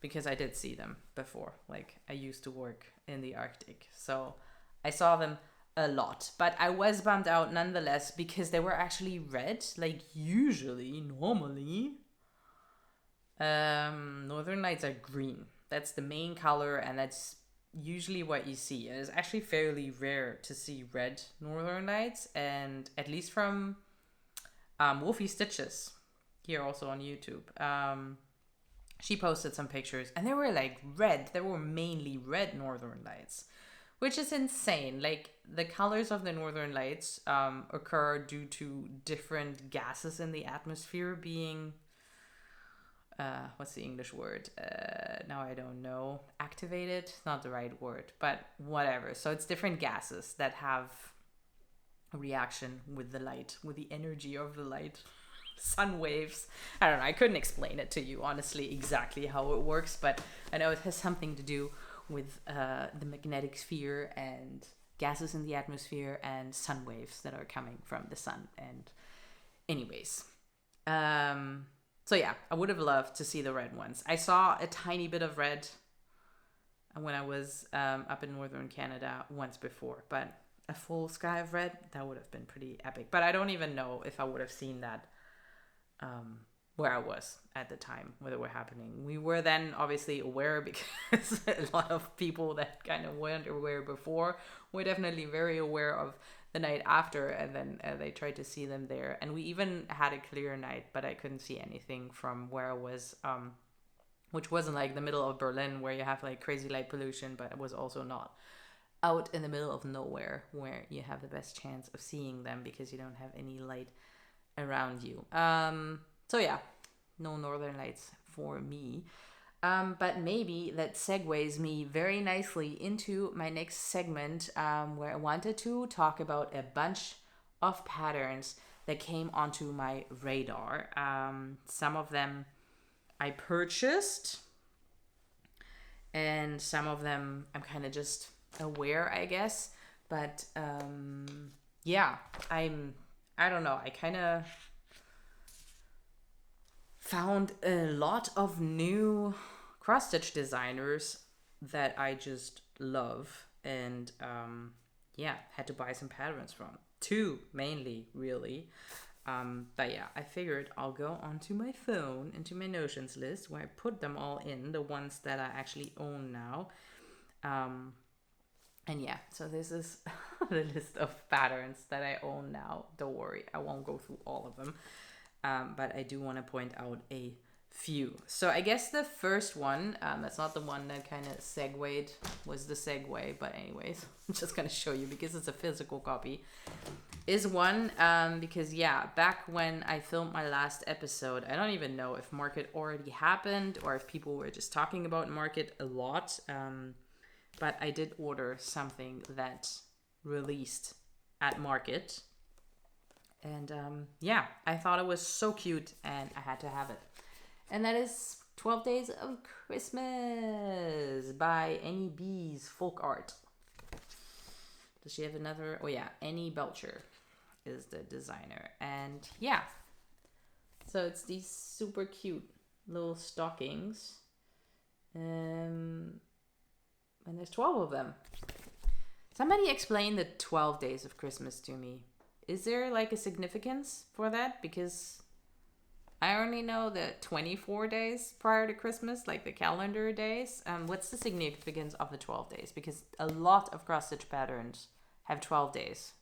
because I did see them before. Like, I used to work in the Arctic, so I saw them a lot, but I was bummed out nonetheless, because they were actually red. Like, normally Northern Lights are green. That's the main color, and that's usually what you see. It is actually fairly rare to see red Northern Lights, and at least from Wolfie Stitches here also on YouTube, she posted some pictures, and they were like red. They were mainly red Northern Lights, which is insane. Like, the colors of the Northern Lights occur due to different gases in the atmosphere being, what's the English word? Now I don't know. Activated? Not the right word, but whatever. So it's different gases that have a reaction with the light, with the energy of the light. Sun waves. I don't know. I couldn't explain it to you, honestly, exactly how it works, but I know it has something to do with the magnetic sphere and gases in the atmosphere and sun waves that are coming from the sun. And anyways, so yeah, I would have loved to see the red ones. I saw a tiny bit of red when I was up in northern Canada once before, but a full sky of red, that would have been pretty epic. But I don't even know if I would have seen that where I was at the time, where they were happening. We were then obviously aware, because a lot of people that kind of weren't aware before were definitely very aware of the night after, and then they tried to see them there. And we even had a clear night, but I couldn't see anything from where I was, which wasn't like the middle of Berlin where you have like crazy light pollution, but it was also not out in the middle of nowhere where you have the best chance of seeing them because you don't have any light around you. So yeah, no Northern Lights for me. But maybe that segues me very nicely into my next segment, where I wanted to talk about a bunch of patterns that came onto my radar. Some of them I purchased, and some of them I'm kind of just aware, I guess. But yeah, I don't know, I kind of found a lot of new cross-stitch designers that I just love, and yeah, had to buy some patterns from. 2 mainly, really. But yeah, I figured I'll go onto my phone, into my Notions list, where I put them all in, the ones that I actually own now. And yeah, so this is the list of patterns that I own now. Don't worry, I won't go through all of them. But I do want to point out a few. So I guess the first one, that's not the one that kind of segued, was the segue. But anyways, I'm just going to show you because it's a physical copy. Is one, because yeah, back when I filmed my last episode, I don't even know if Market already happened or if people were just talking about Market a lot. But I did order something that released at Market. And yeah, I thought it was so cute and I had to have it. And that is 12 Days of Christmas by Annie B's Folk Art. Does she have another? Oh yeah, Annie Belcher is the designer. And yeah, so it's these super cute little stockings. And there's 12 of them. Somebody explain the 12 Days of Christmas to me. Is there like a significance for that? Because I only know the 24 days prior to Christmas, like the calendar days. What's the significance of the 12 days? Because a lot of cross stitch patterns have 12 days.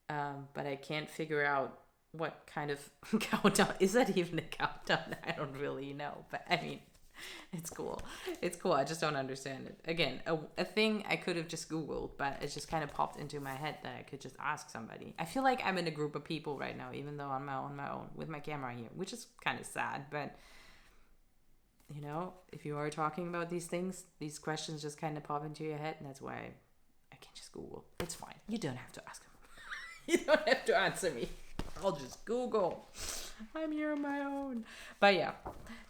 But I can't figure out what kind of countdown. Is that even a countdown? I don't really know. But I mean, it's cool. It's cool. I just don't understand it. Again, a thing I could have just Googled, but it just kind of popped into my head that I could just ask somebody. I feel like I'm in a group of people right now, even though I'm on my own with my camera here, which is kind of sad. But, you know, if you are talking about these things, these questions just kind of pop into your head. And that's why I can just Google. It's fine. You don't have to ask them. You don't have to answer me. I'll just Google. I'm here on my own. But yeah,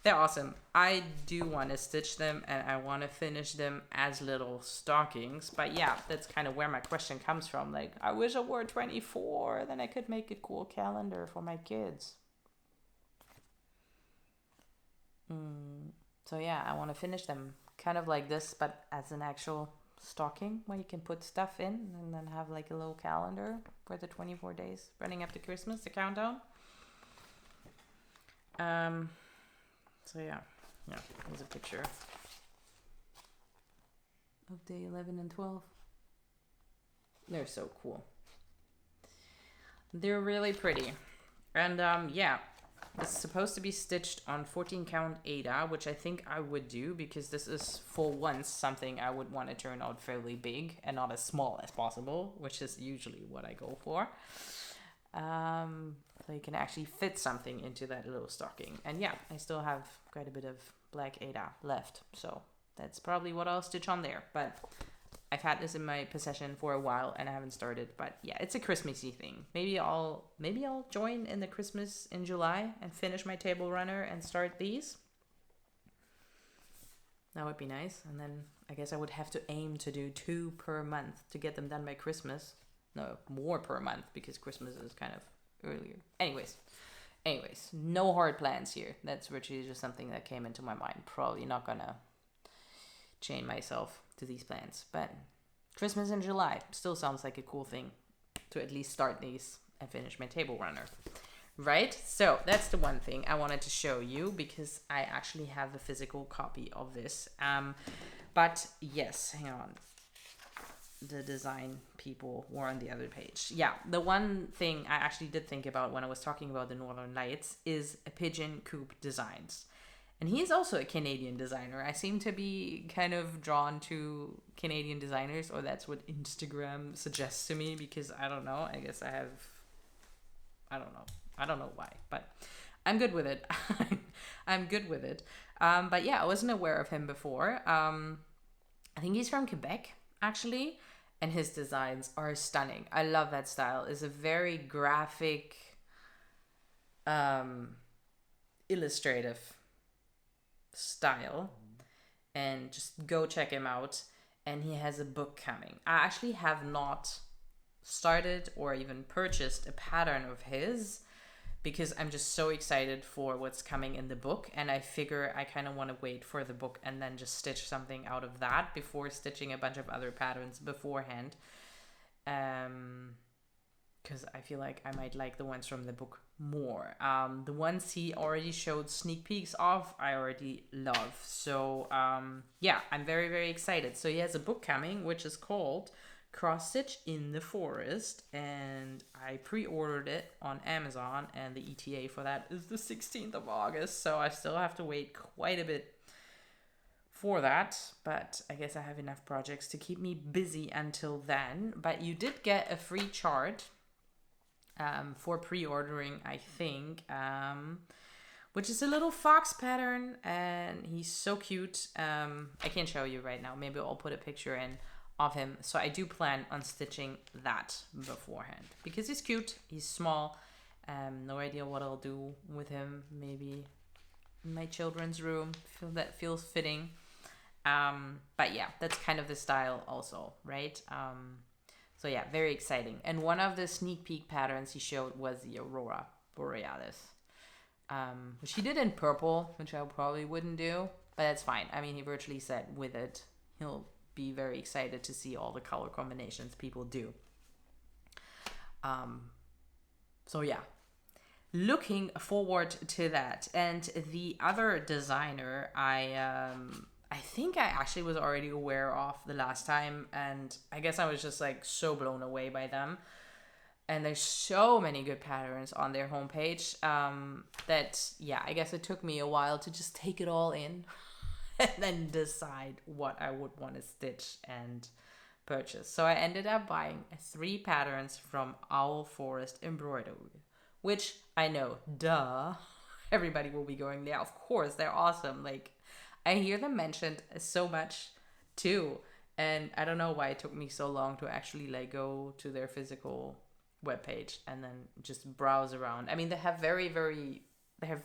they're awesome. I do want to stitch them and I want to finish them as little stockings. But yeah, that's kind of where my question comes from. Like, I wish I wore 24, then I could make a cool calendar for my kids. So yeah, I want to finish them kind of like this, but as an actual stocking where you can put stuff in and then have like a little calendar for the 24 days running up to Christmas, the countdown. So yeah, here's a picture of day 11 and 12. They're so cool. They're really pretty. And yeah, it's supposed to be stitched on 14 count Ada, which I think I would do because this is for once something I would want to turn out fairly big and not as small as possible, which is usually what I go for. So you can actually fit something into that little stocking. And yeah, I still have quite a bit of black Ada left, so that's probably what I'll stitch on there. But I've had this in my possession for a while and I haven't started. But yeah, it's a Christmassy thing. Maybe I'll join in the Christmas in July and finish my table runner and start these. That would be nice. And then I guess I would have to aim to do 2 per month to get them done by Christmas. No, more per month because Christmas is kind of earlier. Anyways, no hard plans here. That's virtually just something that came into my mind. Probably not gonna chain myself to these plans, but Christmas in July still sounds like a cool thing to at least start these and finish my table runner, right? So that's the one thing I wanted to show you because I actually have a physical copy of this. But yes, hang on. The design people were on the other page. Yeah, the one thing I actually did think about when I was talking about the Northern Lights is a Pigeon Coop Designs. And he's also a Canadian designer. I seem to be kind of drawn to Canadian designers, or that's what Instagram suggests to me because I don't know. I guess I don't know why, but I'm good with it. I'm good with it. But yeah, I wasn't aware of him before. I think he's from Quebec, actually. And his designs are stunning. I love that style. It's a very graphic, illustrative style. And just go check him out. And he has a book coming. I actually have not started or even purchased a pattern of his because I'm just so excited for what's coming in the book, and I figure I kind of want to wait for the book and then just stitch something out of that before stitching a bunch of other patterns beforehand. because I feel like I might like the ones from the book more. The ones he already showed sneak peeks of, I already love. So yeah, I'm very, very excited. So he has a book coming, which is called Cross Stitch in the Forest, and I pre-ordered it on Amazon, and the ETA for that is the 16th of August. So I still have to wait quite a bit for that, but I guess I have enough projects to keep me busy until then. But you did get a free chart for pre-ordering, I think, which is a little fox pattern, and he's so cute. I can't show you right now. Maybe I'll put a picture in of him. So I do plan on stitching that beforehand because he's cute, he's small. No idea what I'll do with him. Maybe in my children's room. That feels fitting. But yeah, that's kind of the style also, right? So yeah, very exciting. And one of the sneak peek patterns he showed was the Aurora Borealis, which he did in purple, which I probably wouldn't do, but that's fine. I mean, he virtually said with it, he'll be very excited to see all the color combinations people do. So yeah, looking forward to that. And the other designer, I think I actually was already aware of the last time, and I guess I was just like so blown away by them. And there's so many good patterns on their homepage that, yeah, I guess it took me a while to just take it all in and then decide what I would want to stitch and purchase. So I ended up buying 3 patterns from Owl Forest Embroidery, which I know, duh, everybody will be going there. Of course, they're awesome. Like, I hear them mentioned so much too, and I don't know why it took me so long to actually like go to their physical webpage and then just browse around. I mean, they have they have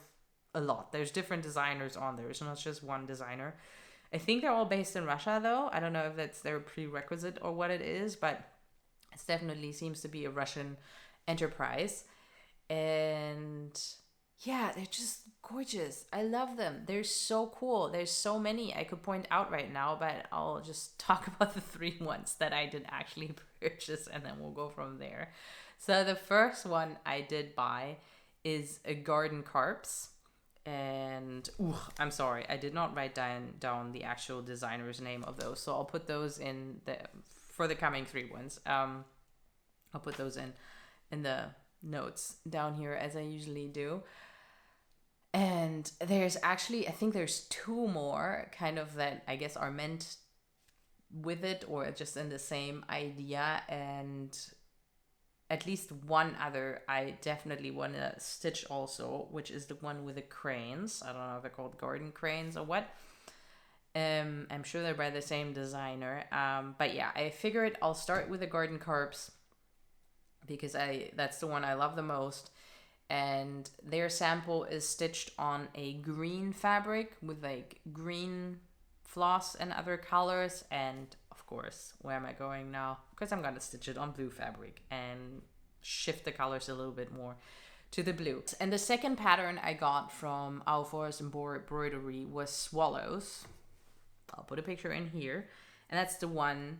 a lot. There's different designers on there. It's not just one designer. I think they're all based in Russia though. I don't know if that's their prerequisite or what it is, but it definitely seems to be a Russian enterprise. And yeah, they're just gorgeous. I love them. They're so cool. There's so many I could point out right now, but I'll just talk about the 3 ones that I did actually purchase, and then we'll go from there. So the first one I did buy is a Garden Carps. And I'm sorry, I did not write down the actual designer's name of those. So I'll put those in for the coming 3 ones. I'll put those in the notes down here as I usually do. And there's actually, I think there's 2 more kind of that I guess are meant with it or just in the same idea, and at least one other I definitely want to stitch also, which is the one with the cranes. I don't know if they're called garden cranes or what. I'm sure they're by the same designer. But yeah, I figured I'll start with the Garden Carps because that's the one I love the most. And their sample is stitched on a green fabric with like green floss and other colors. And of course, where am I going now? Because I'm going to stitch it on blue fabric and shift the colors a little bit more to the blue. And the second pattern I got from Owl Forest Embroidery was Swallows. I'll put a picture in here. And that's the one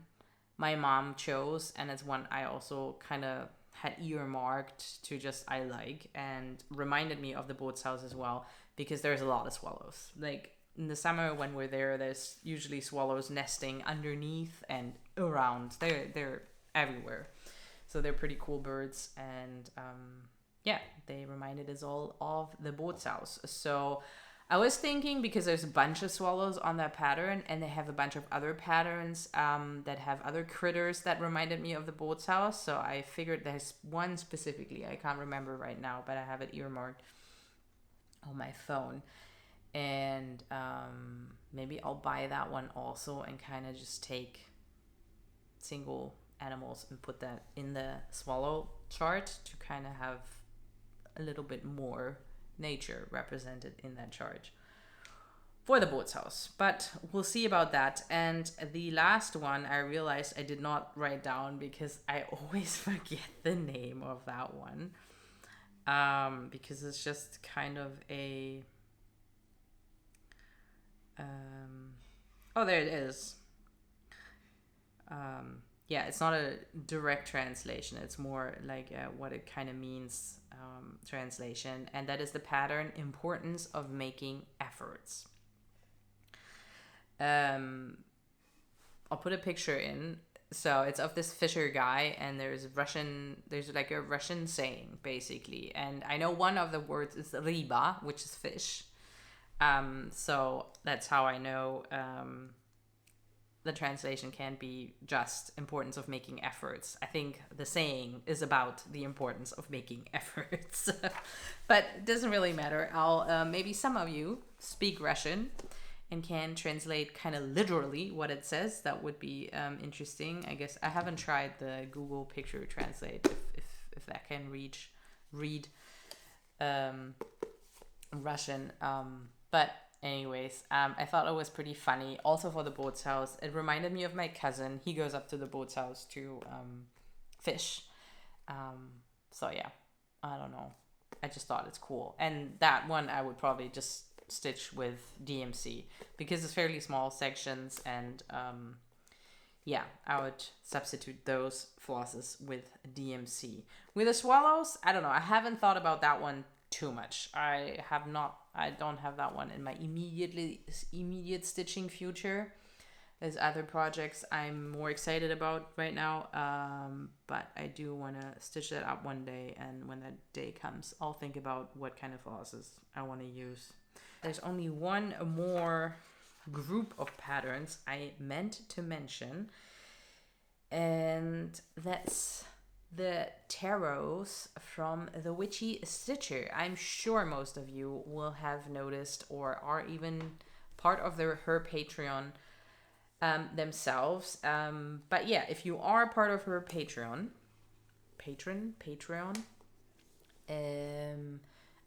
my mom chose. And it's one I also kind of had earmarked to just I like, and reminded me of the boat's house as well, because there's a lot of swallows. Like in the summer when we're there's usually swallows nesting underneath and around. They're everywhere. So they're pretty cool birds, and yeah, they reminded us all of the boat's house. So I was thinking, because there's a bunch of swallows on that pattern, and they have a bunch of other patterns that have other critters that reminded me of the boat's house. So I figured there's one specifically, I can't remember right now, but I have it earmarked on my phone. And maybe I'll buy that one also and kind of just take single animals and put that in the swallow chart to kind of have a little bit more nature represented in that chart for the boat's house. But we'll see about that. And the last one I realized I did not write down because I always forget the name of that one, because it's just kind of a oh, there it is. yeah, it's not a direct translation. It's more like what it kind of means, translation. And that is the pattern importance of making efforts. I'll put a picture in. So it's of this fisher guy, and there's like a Russian saying, basically. And I know one of the words is ryba, which is fish. So that's how I know the translation can be just importance of making efforts. I think the saying is about the importance of making efforts. But it doesn't really matter. I'll maybe some of you speak Russian and can translate kind of literally what it says. That would be interesting. I guess I haven't tried the Google Picture Translate if that can read Russian. But anyways, I thought it was pretty funny. Also for the Bootshaus, it reminded me of my cousin. He goes up to the Bootshaus to fish. So yeah, I don't know. I just thought it's cool. And that one I would probably just stitch with DMC because it's fairly small sections, and yeah, I would substitute those flosses with DMC. With the swallows, I don't know. I haven't thought about that one too much. I don't have that one in my immediate stitching future. There's other projects I'm more excited about right now, but I do want to stitch that up one day, and when that day comes, I'll think about what kind of flosses I want to use. There's only one more group of patterns I meant to mention, and that's the tarots from the Witchy Stitcher. I'm sure most of you will have noticed or are even part of her Patreon themselves. But yeah, if you are part of her Patreon, and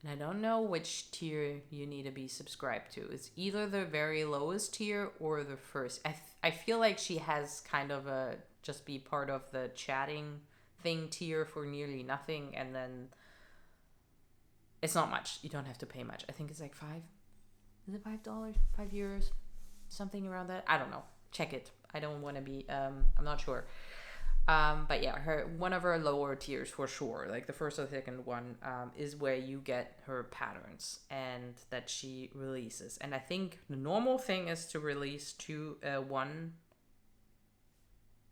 I don't know which tier you need to be subscribed to. It's either the very lowest tier or the first. I feel like she has kind of a just be part of the chatting thing tier for nearly nothing, and then it's not much. You don't have to pay much. I think it's like $5. Is it $5? €5? Something around that. I don't know. Check it. I don't want to be I'm not sure. But yeah, one of her lower tiers for sure, like the first or second one, is where you get her patterns and that she releases. And I think the normal thing is to release one.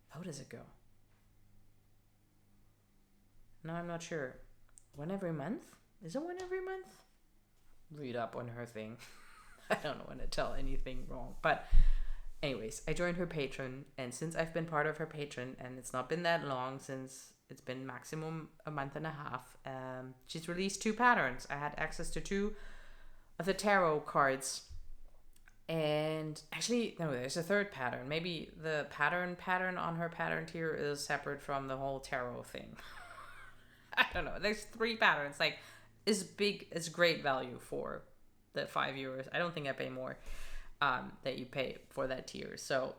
How does it go? No, I'm not sure. One every month? Is it one every month? Read up on her thing. I don't want to tell anything wrong, but anyways, I joined her Patreon, and since I've been part of her Patreon, and it's not been that long, since it's been maximum a month and a half, she's released 2 patterns. I had access to 2 of the tarot cards, and actually, no, there's a third pattern. Maybe the pattern on her pattern tier is separate from the whole tarot thing. I don't know. There's 3 patterns. Like, it's great value for the €5. I don't think I pay more that you pay for that tier. So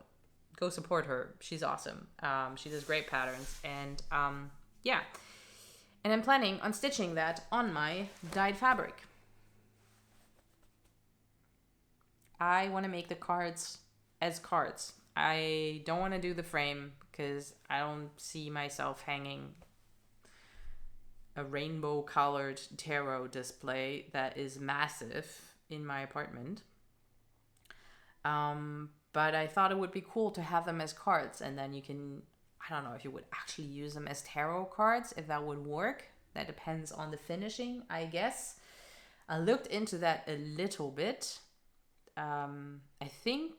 go support her. She's awesome. She does great patterns, and yeah. And I'm planning on stitching that on my dyed fabric. I want to make the cards as cards. I don't want to do the frame because I don't see myself hanging a rainbow colored tarot display that is massive in my apartment. But I thought it would be cool to have them as cards, and then you can, I don't know if you would actually use them as tarot cards, if that would work. That depends on the finishing, I guess. I looked into that a little bit. I think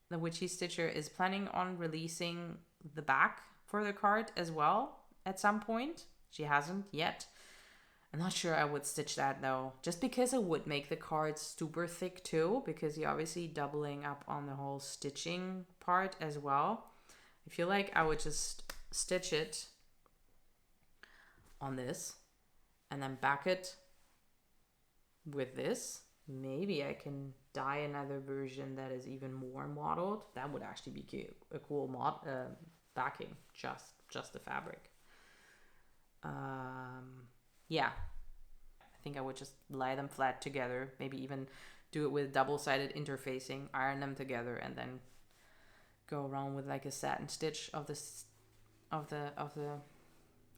the Witchy Stitcher is planning on releasing the back for the card as well at some point. She hasn't yet. I'm not sure I would stitch that though, just because it would make the card super thick too, because you're obviously doubling up on the whole stitching part as well. I feel like I would just stitch it on this and then back it with this. Maybe I can dye another version that is even more mottled. That would actually be a cool backing, just the fabric. Yeah, I think I would just lie them flat together, maybe even do it with double-sided interfacing, iron them together, and then go around with like a satin stitch of the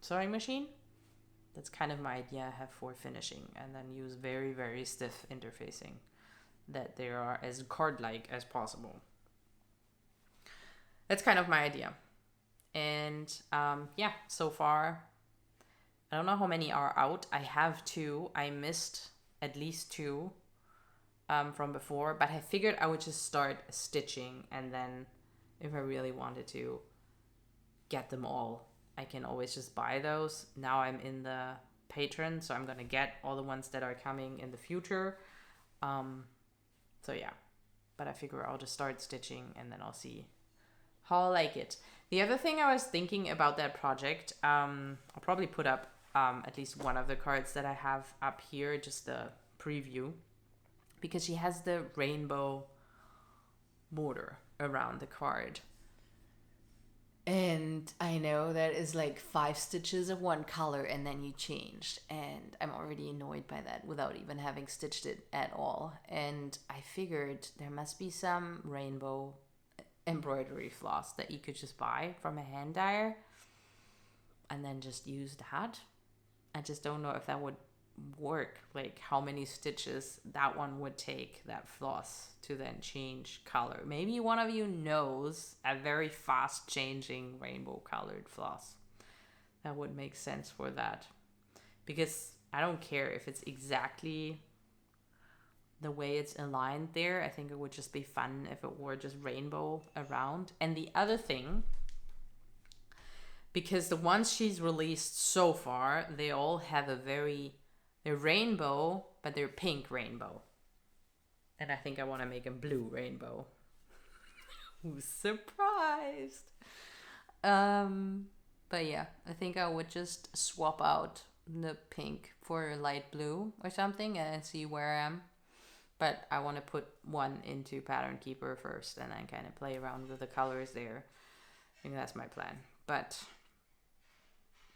sewing machine. That's kind of my idea I have for finishing, and then use very, very stiff interfacing that they are as card-like as possible. That's kind of my idea. And yeah, so far, I don't know how many are out. I have 2. I missed at least 2 from before, but I figured I would just start stitching, and then if I really wanted to get them all, I can always just buy those. Now I'm in the patron, so I'm gonna get all the ones that are coming in the future. So yeah, but I figure I'll just start stitching, and then I'll see how I like it. The other thing I was thinking about that project, I'll probably put up at least one of the cards that I have up here, just the preview, because she has the rainbow border around the card. And I know that is like 5 stitches of one color and then you changed. And I'm already annoyed by that without even having stitched it at all. And I figured there must be some rainbow embroidery floss that you could just buy from a hand dyer and then just use that. I just don't know if that would work, like how many stitches that one would take, that floss, to then change color. Maybe one of you knows a very fast changing rainbow colored floss that would make sense for that, because I don't care if it's exactly the way it's aligned there. I think it would just be fun if it were just rainbow around. And the other thing, because the ones she's released so far, they all have they're rainbow, but they're pink rainbow. And I think I want to make a blue rainbow. Who's surprised? But yeah, I think I would just swap out the pink for a light blue or something and see where I am. But I want to put one into Pattern Keeper first and then kind of play around with the colors there. I think that's my plan. But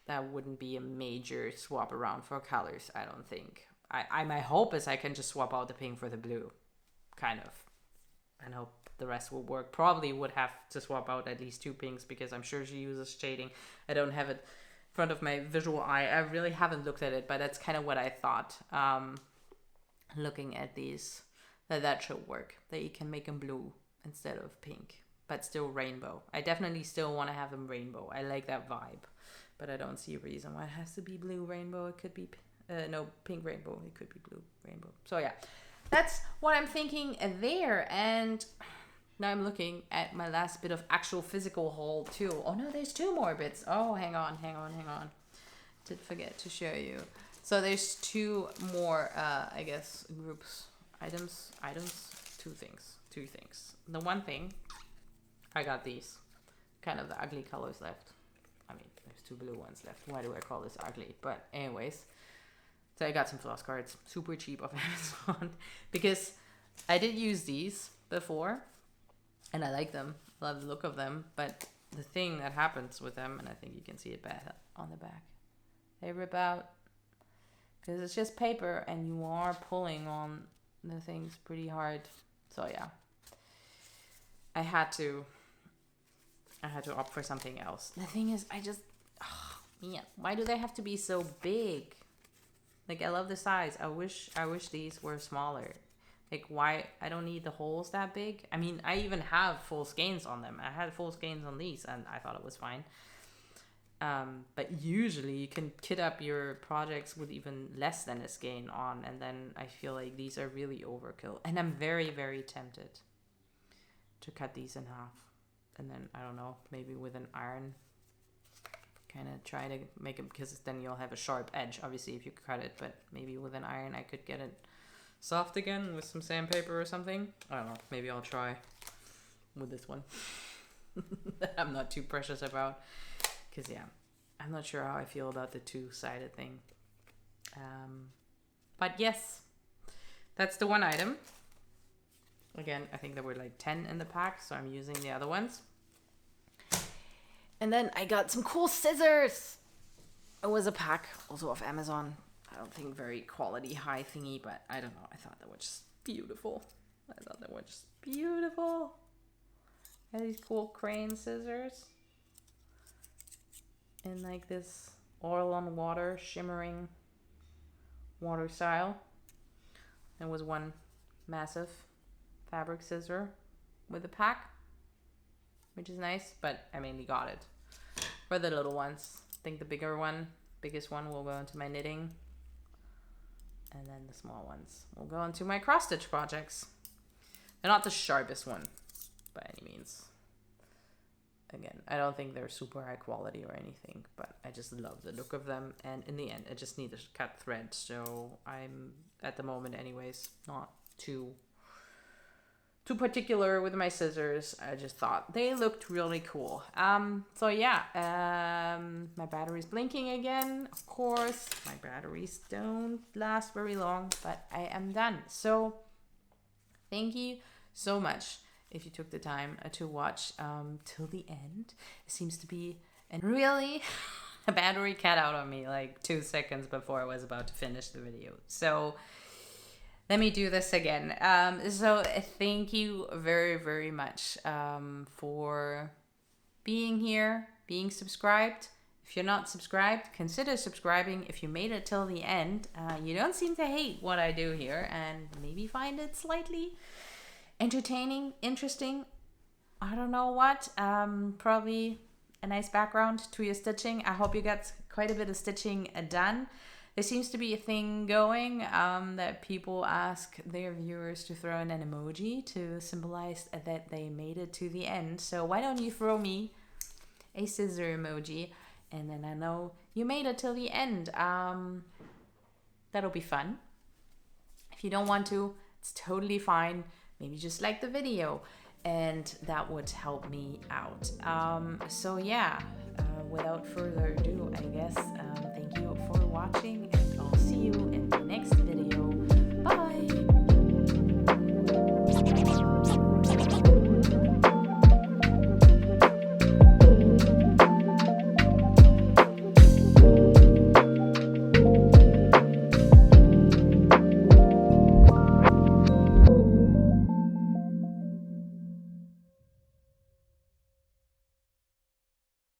that wouldn't be a major swap around for colors, I don't think. My hope is I can just swap out the pink for the blue, kind of. And hope the rest will work. Probably would have to swap out at least 2 pinks because I'm sure she uses shading. I don't have it in front of my visual eye. I really haven't looked at it, but that's kind of what I thought. Looking at these, that should work. That you can make them blue instead of pink, but still rainbow. I definitely still want to have them rainbow. I like that vibe. But I don't see a reason why it has to be blue rainbow. It could be, no, pink rainbow. It could be blue rainbow. So yeah, that's what I'm thinking there. And now I'm looking at my last bit of actual physical haul too. Oh no, there's 2 more bits. Oh, hang on. Did forget to show you. So there's 2 more, I guess, groups, items, 2 things. The one thing, I got these, kind of the ugly colors left. I mean, there's 2 blue ones left. Why do I call this ugly? But anyways, so I got some floss cards, super cheap off Amazon, because I did use these before, and I like them, love the look of them. But the thing that happens with them, and I think you can see it on the back, they rip out, because it's just paper, and you are pulling on the things pretty hard. So yeah, I had to opt for something else. The thing is, why do they have to be so big? Like, I love the size. I wish these were smaller. Like, why? I don't need the holes that big. I mean, I even have full skeins on them. I had full skeins on these, and I thought it was fine. But usually you can kit up your projects with even less than a skein on, and then I feel like these are really overkill. And I'm very, very tempted to cut these in half. And then, I don't know, maybe with an iron, kind of try to make it, because then you'll have a sharp edge, obviously, if you cut it. But maybe with an iron, I could get it soft again with some sandpaper or something. I don't know. Maybe I'll try with this one. I'm not too precious about. Because, yeah, I'm not sure how I feel about the 2-sided thing. But, yes, that's the one item. Again, I think there were like 10 in the pack, so I'm using the other ones. And then I got some cool scissors. It was a pack, also off Amazon. I don't think very quality high thingy, but I don't know. I thought they were just beautiful. I have these cool crane scissors in like this oil on water shimmering water style. There was one massive fabric scissor with a pack, which is nice, but I mainly got it for the little ones. I think the biggest one will go into my knitting, and then the small ones will go into my cross stitch projects. They're not the sharpest one by any means. Again, I don't think they're super high quality or anything, but I just love the look of them. And in the end, I just need to cut thread. So I'm, at the moment anyways, not too particular with my scissors. I just thought they looked really cool. So yeah, my battery's blinking again. Of course, my batteries don't last very long, but I am done. So thank you so much if you took the time to watch till the end. It seems to be, and really, a battery cut out on me like 2 seconds before I was about to finish the video. So let me do this again. So thank you very, very much for being here, being subscribed. If you're not subscribed, consider subscribing. If you made it till the end, you don't seem to hate what I do here and maybe find it slightly entertaining, interesting, I don't know what, probably a nice background to your stitching. I hope you got quite a bit of stitching done. There seems to be a thing going that people ask their viewers to throw in an emoji to symbolize that they made it to the end. So why don't you throw me a scissor emoji, and then I know you made it till the end. That'll be fun. If you don't want to, it's totally fine. Maybe just like the video, and that would help me out. So yeah, without further